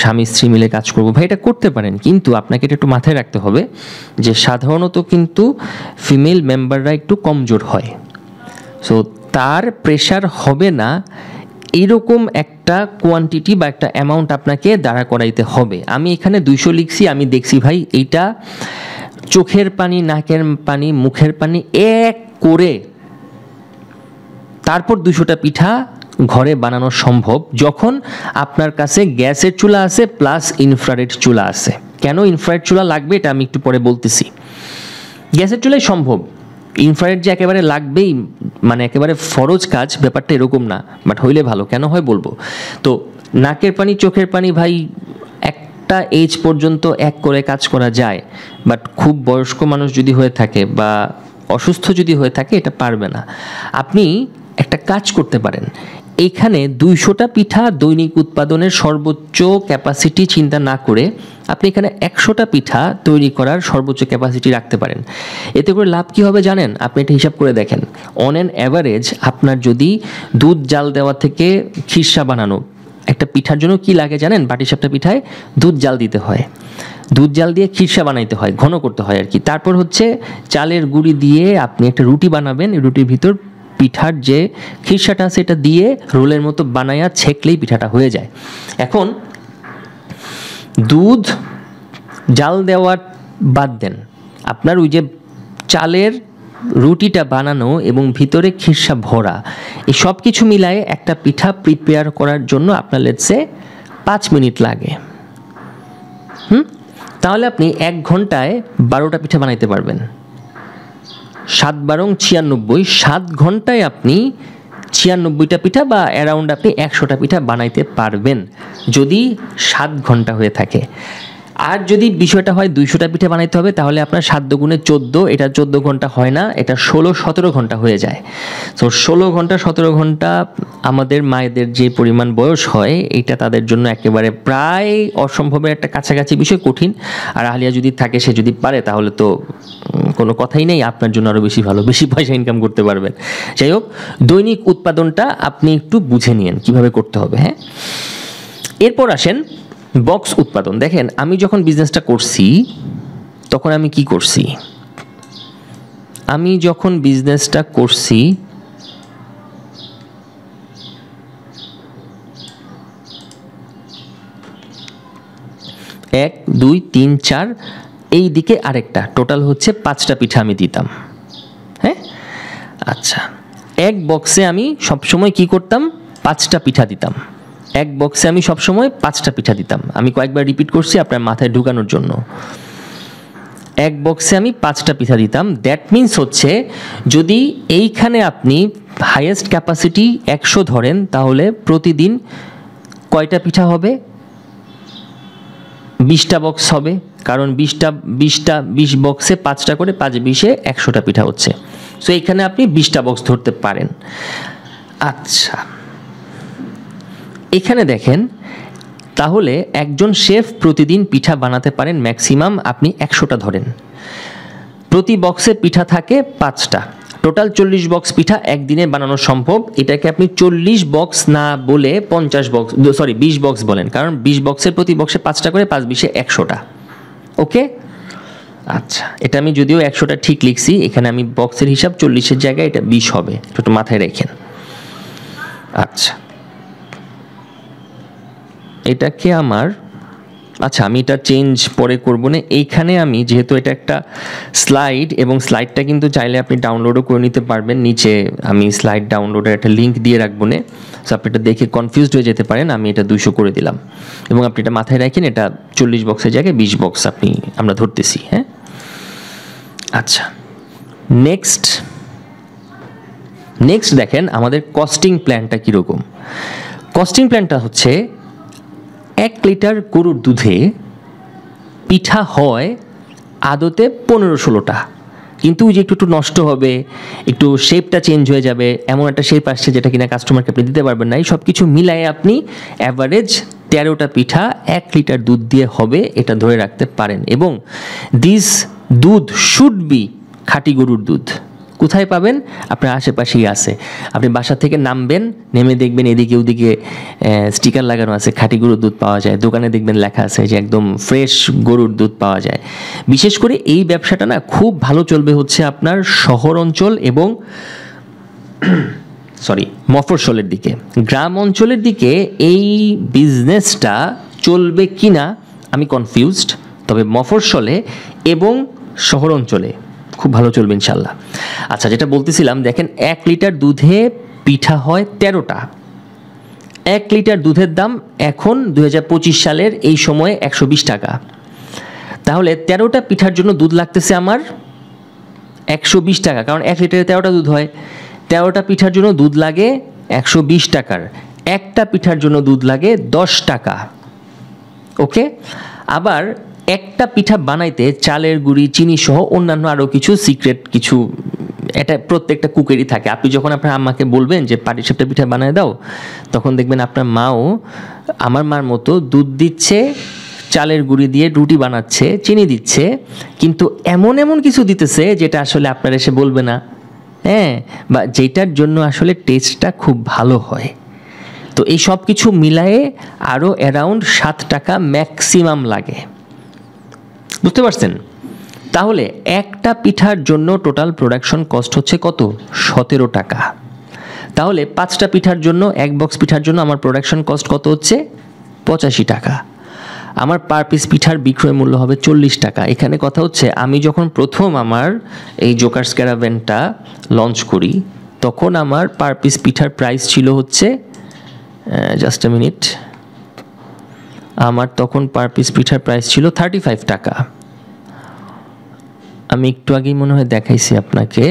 স্বামী স্ত্রী মিলে কাজ করব, ভাই এটা করতে পারেন। কিন্তু আপনাকে এটা একটু মাথায় রাখতে হবে যে সাধারণত কিন্তু ফিমেল মেম্বাররা একটু কমজোর হয়। সো তার প্রেশার হবে না এরকম একটা কোয়ান্টিটি বা একটা অ্যামাউন্ট আপনাকে দাঁড়া করাইতে হবে। আমি এখানে 200 লিখছি, আমি দেখছি ভাই এইটা চোখের পানি, নাকের পানি, মুখের পানি এক করে তারপর 200টা পিঠা ঘরে বানানো সম্ভব, যখন আপনার কাছে গ্যাসের চুলা আছে প্লাস ইনফ্রারেড চুলা আছে। কেন ইনফ্রারেড চুলা লাগবে এটা আমি একটু পরে বলতেছি। গ্যাসের চুলাই সম্ভব, ইনফ্রারেড যে একেবারে লাগবেই, মানে একেবারে ফরজ কাজ, ব্যাপারটা এরকম না, বাট হইলে ভালো। কেন হয় বলবো। তো নাকের পানি, চোখের পানি ভাই একটা এজ পর্যন্ত এক করে কাজ করা যায়, বাট খুব বয়স্ক মানুষ যদি হয়ে থাকে বা অসুস্থ যদি হয়ে থাকে এটা পারবে না। আপনি একটা কাজ করতে পারেন, এইখানে 200টা পিঠা দৈনিক উৎপাদনের সর্বোচ্চ ক্যাপাসিটি চিন্তা না করে আপনি এখানে 100টা পিঠা তৈরি করার সর্বোচ্চ ক্যাপাসিটি রাখতে পারেন। এতে করে লাভ কী হবে জানেন? আপনি এটা হিসাব করে দেখেন, অন অ্যান অ্যাভারেজ আপনার যদি দুধ জাল দেওয়া থেকে খিরসা বানানো, একটা পিঠার জন্য কি লাগে জানেন? বাটিসাপটা পিঠায় দুধ জাল দিতে হয়, দুধ জাল দিয়ে খিরসা বানাইতে হয়, ঘন করতে হয় আর কি। তারপর হচ্ছে চালের গুঁড়ি দিয়ে আপনি একটা রুটি বানাবেন, রুটির ভিতর পিঠার যে খিরসাটা সেটা দিয়ে রোলের মতো বানায়া ছেঁকলেই পিঠাটা হয়ে যায়। এখন দুধ জাল দেওয়ার বাদ দেন, আপনার ওই যে চালের রুটিটা বানানো এবং ভিতরে খিরসা ভরা, এই সব কিছু মিলায়ে একটা পিঠা প্রিপেয়ার করার জন্য আপনার লেটসে 5 মিনিট লাগে। তাহলে আপনি 1 ঘন্টায় 12টা পিঠা বানাইতে পারবেন। 7 বারং 96, 7 ঘন্টায় আপনি 96টা পিঠা বা অ্যারাউন্ড আপনি 100টা পিঠা বানাইতে পারবেন, যদি 7 ঘন্টা হয়ে থাকে। আর যদি বিষয়টা হয় 200টা পিঠা বানাইতে হবে, তাহলে আপনার 7 দুগুণে 14, এটা 14 ঘন্টা হয় না, এটা 16-17 ঘন্টা হয়ে যায়। তো 16 ঘন্টা 17 ঘন্টা আমাদের মায়েদের যে পরিমাণ বয়স হয়, এটা তাদের জন্য একেবারে প্রায় অসম্ভবের একটা কাছাকাছি বিষয়, কঠিন। আর আহলিয়া যদি থাকে, সে যদি পারে, তাহলে তো কোনো কথাই নেই, আপনার জন্য আরও বেশি ভালো, বেশি পয়সা ইনকাম করতে পারবেন। যাই হোক, দৈনিক উৎপাদনটা আপনি একটু বুঝে নিন কীভাবে করতে হবে। হ্যাঁ, এরপর আসেন বক্স উৎপাদন। দেখেন, আমি যখন বিজনেসটা করছি তখন আমি কি করছি? আমি যখন বিজনেসটা করছি এক, 2, 3, 4, এই দিকে আরেকটা, টোটাল হচ্ছে 5টা পিঠা আমি দিতাম। হ্যাঁ, আচ্ছা, এক বক্সে আমি সবসময় কি করতাম? 5টা পিঠা দিতাম। এক বক্সে আমি সবসময় 5টা পিঠা দিতাম। আমি কয়েকবার রিপিট করছি আপনার মাথায় ঢুকানোর জন্য। এক বক্সে আমি 5টা পিঠা দিতাম। দ্যাট মিনস হচ্ছে, যদি এইখানে আপনি হাইয়েস্ট ক্যাপাসিটি 100 ধরেন, তাহলে প্রতিদিন কয়টা পিঠা হবে? 20টা বক্স হবে। কারণ 20 বক্সে 5টা করে, 5-20-এ 100টা পিঠা হচ্ছে। সো এখানে আপনি 20টা বক্স ধরতে পারেন। আচ্ছা, এখানে দেখেন, তাহলে একজন শেফ প্রতিদিন পিঠা বানাতে পারেন ম্যাক্সিমাম আপনি 100টা ধরেন। প্রতি বক্সে পিঠা থাকে 5টা, টোটাল 40 বক্স পিঠা একদিনে বানানো সম্ভব। এটাকে আপনি 40 বক্স না বলে 20 বক্স বলেন, কারণ 20 বক্সের প্রতি বক্সে 5টা করে, 5-20-এ 100টা। ওকে, আচ্ছা, এটা আমি যদিও 100টা ঠিক লিখছি, এখানে আমি বক্সের হিসাব 40-এর জায়গায় এটা 20 হবে, একটু মাথায় রাখেন। আচ্ছা, এটাকে আমার, আচ্ছা আমি এটা চেঞ্জ পরে করবো না। এইখানে আমি যেহেতু এটা একটা স্লাইড, এবং স্লাইডটা কিন্তু চাইলে আপনি ডাউনলোডও করে নিতে পারবেন, নিচে আমি স্লাইড ডাউনলোডের একটা লিঙ্ক দিয়ে রাখবো না। সো আপনি এটা দেখে কনফিউজড হয়ে যেতে পারেন, আমি এটা 200 করে দিলাম, এবং আপনি এটা মাথায় রাখেন, এটা 40 বক্সের জায়গায় 20 বক্স আমরা ধরতেছি। হ্যাঁ, আচ্ছা, নেক্সট দেখেন আমাদের কস্টিং প্ল্যানটা কীরকম। কস্টিং প্ল্যানটা হচ্ছে 1 লিটার গরুর দুধে পিঠা হয় আদতে 15-16টা, কিন্তু যে একটু নষ্ট হবে, একটু শেপটা চেঞ্জ হয়ে যাবে, এমন একটা শেপ আসছে যেটা কিনা কাস্টমারকে আপনি দিতে পারবেন না। এই সব কিছু মিলায়ে আপনি অ্যাভারেজ 13টা পিঠা 1 লিটার দুধ দিয়ে হবে, এটা ধরে রাখতে পারেন। এবং দিস দুধ শুড বি খাঁটি গরুর দুধ। কোথায় পাবেন? আপনার আশেপাশেই আছে। আপনি বাসা থেকে নামবেন, নেমে দেখবেন এদিকে ওদিকে স্টিকার লাগানো আছে, খাঁটি গরুর দুধ পাওয়া যায়। দোকানে দেখবেন লেখা আছে যে একদম ফ্রেশ গরুর দুধ পাওয়া যায়। বিশেষ করে এই ব্যবসাটা না খুব ভালো চলবে হচ্ছে আপনার শহর অঞ্চল এবং মফস্বলের দিকে। গ্রাম অঞ্চলের দিকে এই বিজনেসটা চলবে কিনা আমি কনফিউজড, তবে মফস্বলে এবং শহর অঞ্চলে খুব ভালো চলবে ইনশাল্লাহ। আচ্ছা, যেটা বলতেছিলাম, দেখেন 1 লিটার দুধে পিঠা হয় 13টা। 1 লিটার দুধের দাম এখন 2025 সালের এই সময়ে 120 টাকা। তাহলে 13টা পিঠার জন্য দুধ লাগতেছে আমার 120 টাকা, কারণ 1 লিটারে 13টা দুধ হয়। 13টা পিঠার জন্য দুধ লাগে 120 টাকার, একটা পিঠার জন্য দুধ লাগে 10 টাকা। ওকে, আবার একটা পিঠা বানাইতে চালের গুঁড়ি, চিনি সহ অন্যান্য আরও কিছু সিক্রেট কিছু, এটা প্রত্যেকটা কুকেরই থাকে। আপনি যখন আপনার আম্মাকে বলবেন যে পাটিসাপটা পিঠা বানায় দাও, তখন দেখবেন আপনার মাও আমার মার মতো দুধ দিচ্ছে, চালের গুঁড়ি দিয়ে রুটি বানাচ্ছে, চিনি দিচ্ছে, কিন্তু এমন কিছু দিতেছে যেটা আসলে আপনার এসে বলবে না, হ্যাঁ, বা যেটার জন্য আসলে টেস্টটা খুব ভালো হয়। তো এই সব কিছু মিলায়ে আরও অ্যারাউন্ড 7 টাকা ম্যাক্সিমাম লাগে, বুঝতে পারছেন? তাহলে একটা পিঠার জন্য টোটাল প্রোডাকশন কস্ট হচ্ছে কত? 17 টাকা। তাহলে 5টা পিঠার জন্য, 1 বক্স পিঠার জন্য আমার প্রোডাকশন কস্ট কত হচ্ছে? 85 টাকা। আমার পার পিস পিঠার বিক্রয় মূল্য হবে 40 টাকা। এখানে কথা হচ্ছে, আমি যখন প্রথম আমার এই জোকার্স ক্যারাভ্যানটা লঞ্চ করি, তখন আমার পার পিস পিঠার প্রাইস ছিল হচ্ছে, জাস্ট আ মিনিট, আমার তখন পার পিস পিঠার প্রাইস ছিল 35 টাকা। আমি একটু আগেই মনে হয় দেখাইছি আপনাকে,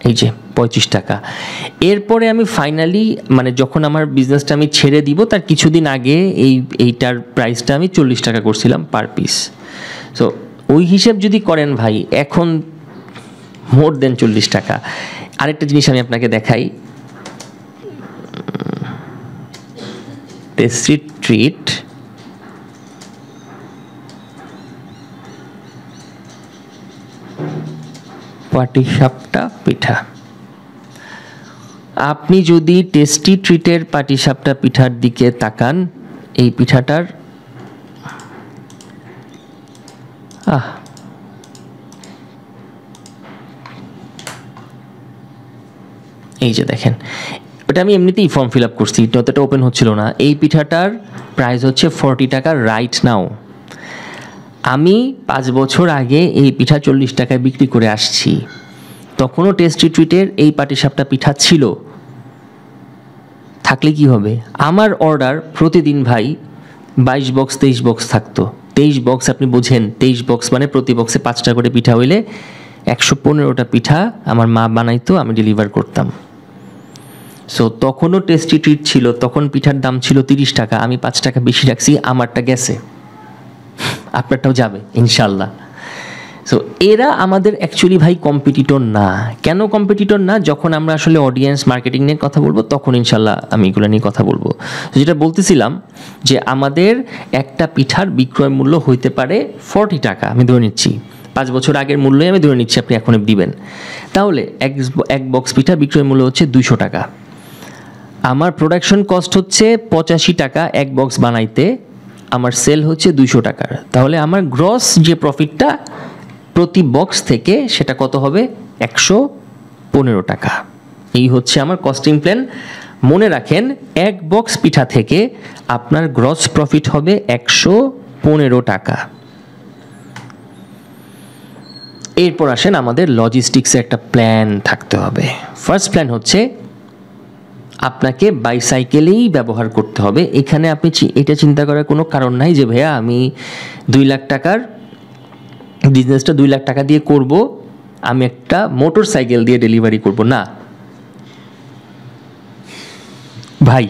এই যে 25 টাকা। এরপরে আমি ফাইনালি, মানে যখন আমার বিজনেসটা আমি ছেড়ে দিব তার কিছুদিন আগে এইটার প্রাইসটা আমি 40 টাকা করছিলাম পার পিস। সো ওই হিসেব যদি করেন ভাই, এখন মোর দেন 40 টাকা। আরেকটা জিনিস আমি আপনাকে দেখাই, টেস্টি ট্রিট পাটিসাপটা পিঠা। আপনি যদি টেস্টি ট্রিটের পাটিসাপটা পিঠার দিকে তাকান, এই পিঠাটার এই যে দেখেন, ওটা আমি এমনিতেই ফর্ম ফিল আপ করছি, এটা ওপেন হচ্ছিল না। এই পিঠাটার প্রাইস হচ্ছে 40 টাকা রাইট নাও। আমি 5 বছর আগে এই পিঠা 40 টাকায় বিক্রি করে আসছি, তখনও টেস্টি ট্রিটের এই পাটিসাপটা পিঠা ছিল। থাকলে কি হবে, আমার অর্ডার প্রতিদিন ভাই 22 বক্স 23 বক্স থাকতো। 23 বক্স আপনি বোঝেন, 23 বক্স মানে প্রতি বক্সে 5টা করে পিঠা হইলে 115টা পিঠা আমার মা বানাইতো, আমি ডেলিভার করতাম। সো তখনও টেস্টি ট্রিট ছিল, তখন পিঠার দাম ছিল 30 টাকা, আমি 5 টাকা বেশি রাখছি, আমারটা গেছে, আপনারটাও যাবে ইনশাল্লাহ। সো এরা আমাদের অ্যাকচুয়ালি ভাই কম্পিটিটর না। কেন কম্পিটিটর না? যখন আমরা আসলে অডিয়েন্স মার্কেটিং নিয়ে কথা বলবো তখন ইনশাল্লাহ আমি এগুলো নিয়ে কথা বলবো। যেটা বলতেছিলাম যে আমাদের একটা পিঠার বিক্রয় মূল্য হইতে পারে 40 টাকা, আমি ধরে নিচ্ছি 5 বছর আগের মূল্যই আমি ধরে নিচ্ছি আপনি এখন দিবেন, তাহলে এক বক্স পিঠা বিক্রয় মূল্য হচ্ছে 200 টাকা। আমার প্রোডাকশন কস্ট হচ্ছে 85 টাকা এক বক্স বানাইতে, আমার সেল হচ্ছে 200 টাকার, তাহলে আমার গ্রস যে প্রফিটটা প্রতি বক্স থেকে সেটা কত হবে? 115 টাকা। এই হচ্ছে আমার কস্টিং প্ল্যান। মনে রাখেন এক বক্স পিঠা থেকে আপনার গ্রস প্রফিট হবে 115 টাকা। এরপর আসেন আমাদের লজিস্টিক্সে একটা প্ল্যান থাকতে হবে। ফার্স্ট প্ল্যান হচ্ছে আপনাকে বাইসাইকেলেই ব্যবহার করতে হবে। এখানে আপনি এটা চিন্তা করার কোনো কারণ নাই যে ভাইয়া আমি 2 লাখ টাকার বিজনেসটা 2 লাখ টাকা দিয়ে করব, আমি একটা মোটর সাইকেল দিয়ে ডেলিভারি করব না ভাই।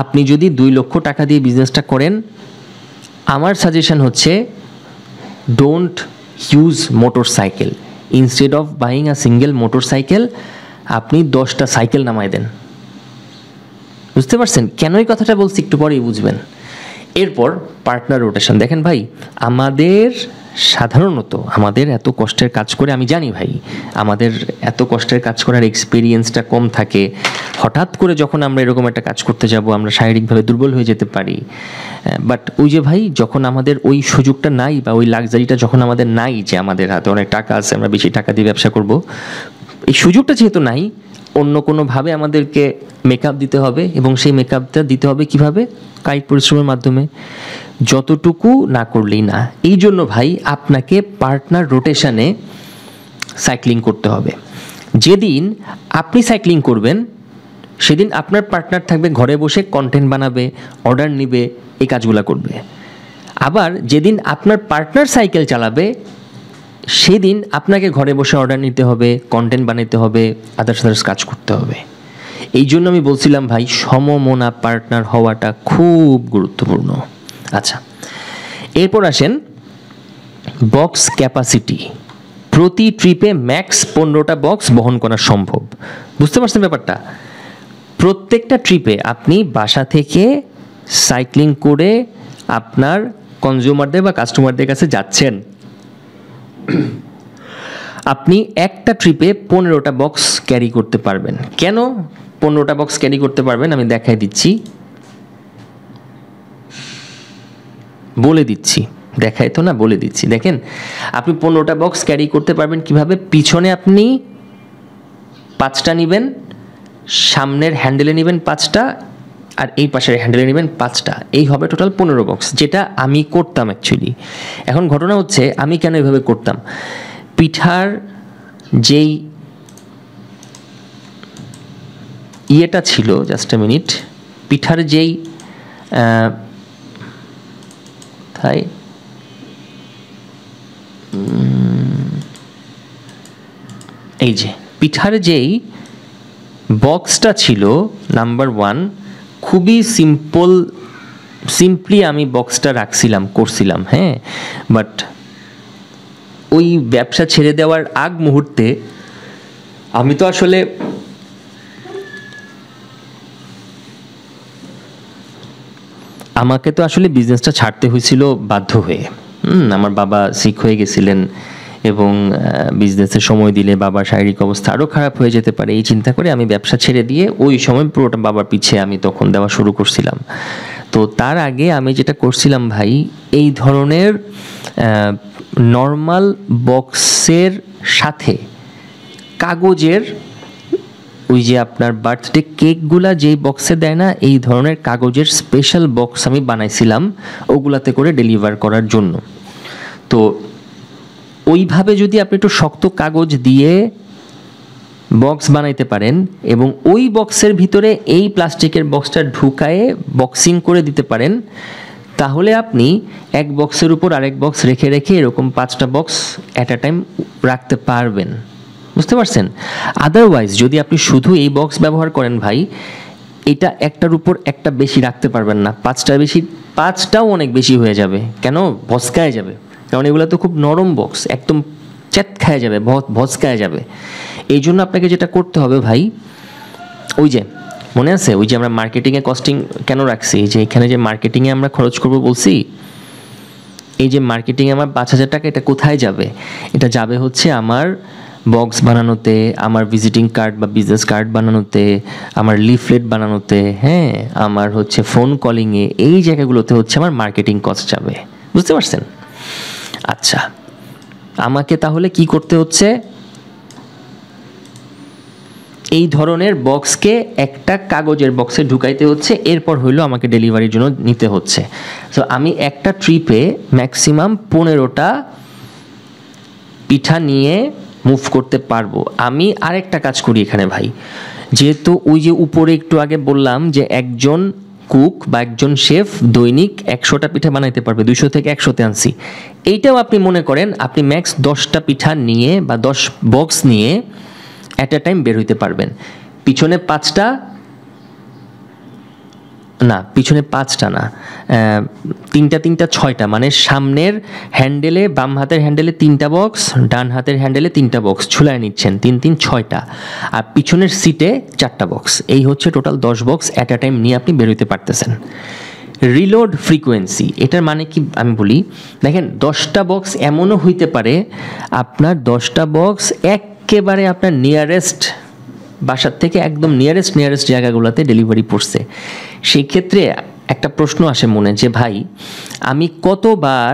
আপনি যদি 2 লক্ষ টাকা দিয়ে বিজনেসটা করেন, আমার সাজেশন হচ্ছে don't use motor cycle. Instead of buying a single motor cycle আপনি 10টা সাইকেল নামায় দেন। বুঝতে পারছেন কেন এই কথাটা বলছি? একটু পরেই বুঝবেন। এরপর পার্টনার রোটেশন। দেখেন ভাই, আমাদের সাধারণত আমাদের এত কষ্টের কাজ করে, আমি জানি ভাই আমাদের এত কষ্টের কাজ করার এক্সপিরিয়েন্সটা কম থাকে। হঠাৎ করে যখন আমরা এরকম একটা কাজ করতে যাব আমরা শারীরিকভাবে দুর্বল হয়ে যেতে পারি। বাট ওই যে ভাই, যখন আমাদের ওই সুযোগটা নাই বা ওই লাক্সারিটা যখন আমাদের নাই যে আমাদের হাতে অনেক টাকা আছে, আমরা বেশি টাকা দিয়ে ব্যবসা করব, এই সুযোগটা যেহেতু নাই, অন্য কোনোভাবে আমাদেরকে মেকআপ দিতে হবে। এবং সেই মেকআপটা দিতে হবে কিভাবে? কায়িক পরিশ্রমের মাধ্যমে, যতটুকু না করলেই না। এই জন্য ভাই আপনাকে পার্টনার রোটেশনে সাইক্লিং করতে হবে। যেদিন আপনি সাইক্লিং করবেন সেদিন আপনার পার্টনার থাকবে ঘরে বসে কন্টেন্ট বানাবে, অর্ডার নিবে, এই কাজগুলো করবে। আবার যেদিন আপনার পার্টনার সাইকেল চালাবে সেদিন আপনাকে ঘরে বসে অর্ডার নিতে হবে, কন্টেন্ট বানাতে হবে, আদার্স কাজ করতে হবে। এই জন্য আমি বলছিলাম ভাই সমমনা পার্টনার হওয়াটা খুব গুরুত্বপূর্ণ। আচ্ছা, এরপর আসেন বক্স ক্যাপাসিটি। প্রতি ট্রিপে ম্যাক্স 15টা বক্স বহন করা সম্ভব। বুঝতে পারছেন ব্যাপারটা? প্রত্যেকটা ট্রিপে আপনি বাসা থেকে সাইক্লিং করে আপনার কনজিউমারদের বা কাস্টমারদের কাছে যাচ্ছেন, আপনি একটা ট্রিপে 15টা বক্স ক্যারি করতে পারবেন। কেন 15টা বক্স ক্যারি করতে পারবেন আমি দেখাই দিচ্ছি, বলে দিচ্ছি। দেখাই তো না, বলে দিচ্ছি। দেখেন আপনি 15টা বক্স ক্যারি করতে পারবেন কিভাবে? পিছনে আপনি 5টা নেবেন, সামনের হ্যান্ডেলে নেবেন 5টা, আর এই পাশের হ্যান্ডেলে নেবেন 5টা। এই হবে টোটাল 15 বক্স, যেটা আমি করতাম অ্যাকচুয়ালি। এখন ঘটনা হচ্ছে আমি কেন এভাবে করতাম, পিঠার যেই ইয়েটা ছিল, জাস্ট এ মিনিট, পিঠার যেই তাই এই যে পিঠার যেই বক্সটা ছিল নাম্বার 1, খুবই সিম্পলি আমি বক্সটা করছিলাম, হ্যাঁ। বাট ওই ব্যবসা ছেড়ে দেওয়ার আগ মুহূর্তে আমি তো আসলে আমাকে তো আসলে বিজনেসটা ছাড়তে হয়েছিল বাধ্য হয়ে। আমার বাবা সিক হয়ে গেছিলেন এবং বিজনেসে সময় দিলে বাবার শারীরিক অবস্থা আরও খারাপ হয়ে যেতে পারে, এই চিন্তা করে আমি ব্যবসা ছেড়ে দিয়ে ওই সময় পুরোটা বাবার পিছে আমি তখন দেওয়া শুরু করছিলাম। তো তার আগে আমি যেটা করছিলাম ভাই, এই ধরনের নর্মাল বক্সের সাথে কাগজের, ওই যে আপনার বার্থডে কেকগুলা যেই বক্সে দেয় না, এই ধরনের কাগজের স্পেশাল বক্স আমি বানাইছিলাম ওগুলাতে করে ডেলিভার করার জন্য। তো ওইভাবে যদি আপনি একটু শক্ত কাগজ দিয়ে বক্স বানাইতে পারেন এবং ওই বক্সের ভিতরে এই প্লাস্টিকের বক্সটা ঢুকায়ে বক্সিং করে দিতে পারেন, তাহলে আপনি এক বক্সের উপর আরেক বক্স রেখে রেখে এরকম 5টা বক্স অ্যাট আ টাইম রাখতে পারবেন। বুঝতে পারছেন? আদারওয়াইজ যদি আপনি শুধু এই বক্স ব্যবহার করেন ভাই, এটা একটার উপর একটা বেশি রাখতে পারবেন না, পাঁচটার বেশি, পাঁচটাও অনেক বেশি হয়ে যাবে। কেন? ভসকায় যাবে, কারণ এগুলো তো খুব নরম বক্স, একদম চ্যাত খায় যাবে, ভসকায় যাবে। এই জন্য আপনাকে যেটা করতে হবে ভাই, ওই যে মনে আছে ওই যে আমরা মার্কেটিংয়ে কস্টিং কেন রাখছি, যে এখানে যে মার্কেটিংয়ে আমরা খরচ করব বলছি, এই যে মার্কেটিংয়ে আমার 5,000 টাকা, এটা কোথায় যাবে? এটা যাবে হচ্ছে আমার বক্স বানানোতে, আমার ভিজিটিং কার্ড বা বিজনেস কার্ড বানানোতে, আমার লিফলেট বানানোতে, হ্যাঁ, আমার হচ্ছে ফোন কলিংয়ে, এই জায়গাগুলোতে হচ্ছে আমার মার্কেটিং কস্ট যাবে। বুঝতে পারছেন? আচ্ছা, আমাকে তাহলে কি করতে হচ্ছে? এই ধরনের বক্সকে একটা কাগজের বক্সে ঢুকাইতে হচ্ছে, এরপর হইলো আমাকে ডেলিভারির জন্য নিতে হচ্ছে। তো আমি একটা ট্রিপে ম্যাক্সিমাম 15টা পিঠা নিয়ে মুভ করতে পারবো। আমি আরেকটা কাজ করি এখানে ভাই, যেহেতু ওই যে উপরে একটু আগে বললাম যে একজন কুক বা একজন শেফ দৈনিক 100টা পিঠা বানাইতে পারবে, 200 থেকে 100তে আনছি। এইটাও আপনি মনে করেন আপনি ম্যাক্স 10টা পিঠা নিয়ে বা 10 বক্স নিয়ে অ্যাট এ টাইম বের হইতে পারবেন। পিছনে 5টা না, পিছনে 5টা না, 3টা 6টা, মানে সামনের হ্যান্ডেলে, বাম হাতের হ্যান্ডেলে 3টা বক্স, ডান হাতের হ্যান্ডেলে 3টা বক্স ঝুলায় নিচ্ছেন, 3 6টা, আর পিছনের সিটে 4টা বক্স। এই হচ্ছে total 10 box at a time নিয়ে আপনি বের হইতে পারতেছেন। রিলোড ফ্রিকোয়েন্সি, এটার মানে কি আমি বলি, দেখেন 10টা বক্স এমনও হইতে পারে আপনার 10টা বক্স একেবারে আপনার নিয়ারেস্ট বাসার থেকে একদম নিয়ারেস্ট জায়গাগুলোতে ডেলিভারি পড়ছে। সেই ক্ষেত্রে একটা প্রশ্ন আসে মনে, যে ভাই আমি কতবার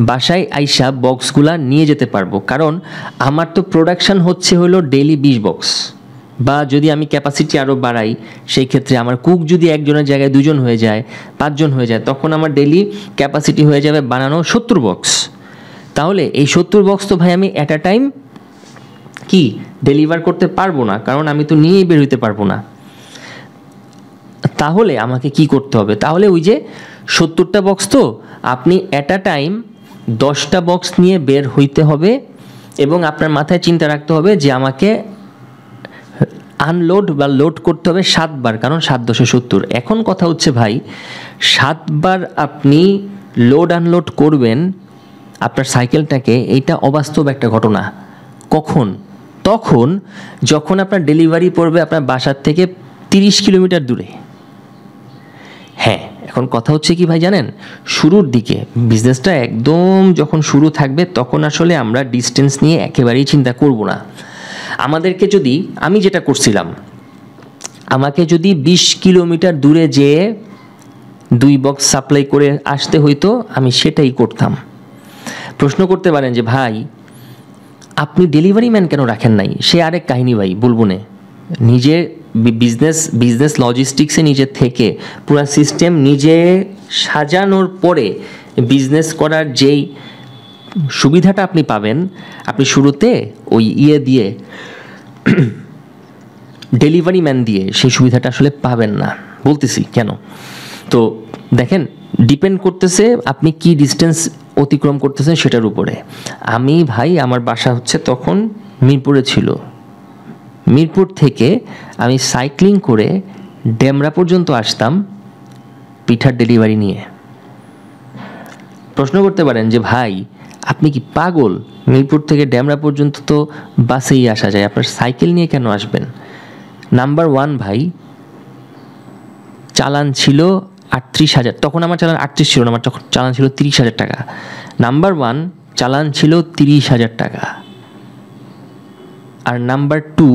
বাসায় আইসা বক্সগুলা নিয়ে যেতে পারবো? কারণ আমার তো প্রোডাকশান হচ্ছে হলো ডেইলি 20 বক্স, বা যদি আমি ক্যাপাসিটি আরও বাড়াই, সেই ক্ষেত্রে আমার কুক যদি একজনের জায়গায় 2জন হয়ে যায়, 5জন হয়ে যায়, তখন আমার ডেইলি ক্যাপাসিটি হয়ে যাবে বানানো 70 বক্স। তাহলে এই 70 বক্স তো ভাই আমি অ্যাট আ টাইম কি ডেলিভার করতে পারবো না, কারণ আমি তো নিয়েই বের হইতে পারবো না। তাহলে আমাকে কি করতে হবে? তাহলে ওই যে 70টা বক্স, তো আপনি অ্যাট আ টাইম 10টা বক্স নিয়ে বের হইতে হবে, এবং আপনার মাথায় চিন্তা রাখতে হবে যে আমাকে আনলোড বা লোড করতে হবে 7 বার, কারণ 7 × 70। এখন কথা হচ্ছে ভাই, 7 বার আপনি লোড আনলোড করবেন আপনার সাইকেলটাকে, এইটা অবাস্তব একটা ঘটনা। কখন? তখন যখন আপনার ডেলিভারি পড়বে আপনার বাসার থেকে 30 কিলোমিটার দূরে। হ্যাঁ, এখন কথা হচ্ছে কি ভাই জানেন, শুরুর দিকে বিজনেসটা একদম যখন শুরু থাকবে, তখন আসলে আমরা ডিস্টেন্স নিয়ে একেবারেই চিন্তা করব না। আমাদেরকে যদি, আমি যেটা করছিলাম, আমাকে যদি 20 কিলোমিটার দূরে যেয়ে 2 বক্স সাপ্লাই করে আসতে হইতো, আমি সেটাই করতাম। প্রশ্ন করতে পারেন যে ভাই আপনি ডেলিভারি ম্যান কেন রাখেন নাই? সে আরেক কাহিনী ভাই, বলবো না। নিজে বিজনেস লজিস্টিক্সে নিজে থেকে পুরো সিস্টেম নিজে সাজানোর পরে বিজনেস করার যেই সুবিধাটা আপনি পাবেন, আপনি শুরুতে ওই দিয়ে ডেলিভারি ম্যান দিয়ে সেই সুবিধাটা আসলে পাবেন না। বলতেছি কেন, তো দেখেন ডিপেন্ড করতেছে আপনি কি ডিস্টেন্স অতিক্রম করতেছেন সেটার উপরে। আমি ভাই আমার বাসা হচ্ছে তখন মিরপুরে ছিল, মিরপুর থেকে আমি সাইক্লিং করে ডেমরা পর্যন্ত আসতাম পিঠার ডেলিভারি নিয়ে। প্রশ্ন করতে পারেন যে ভাই আপনি কি পাগল? মিরপুর থেকে ডেমরা পর্যন্ত তো বাসেই আসা যায়, আপনার সাইকেল নিয়ে কেন আসবেন? নাম্বার 1 ভাই, চালান ছিল 38,000, তখন আমার চালান 38 ছিল না, আমার তখন চালান ছিল 30,000 টাকা। নাম্বার 1 চালান ছিল 30,000 টাকা। আর নাম্বার 2,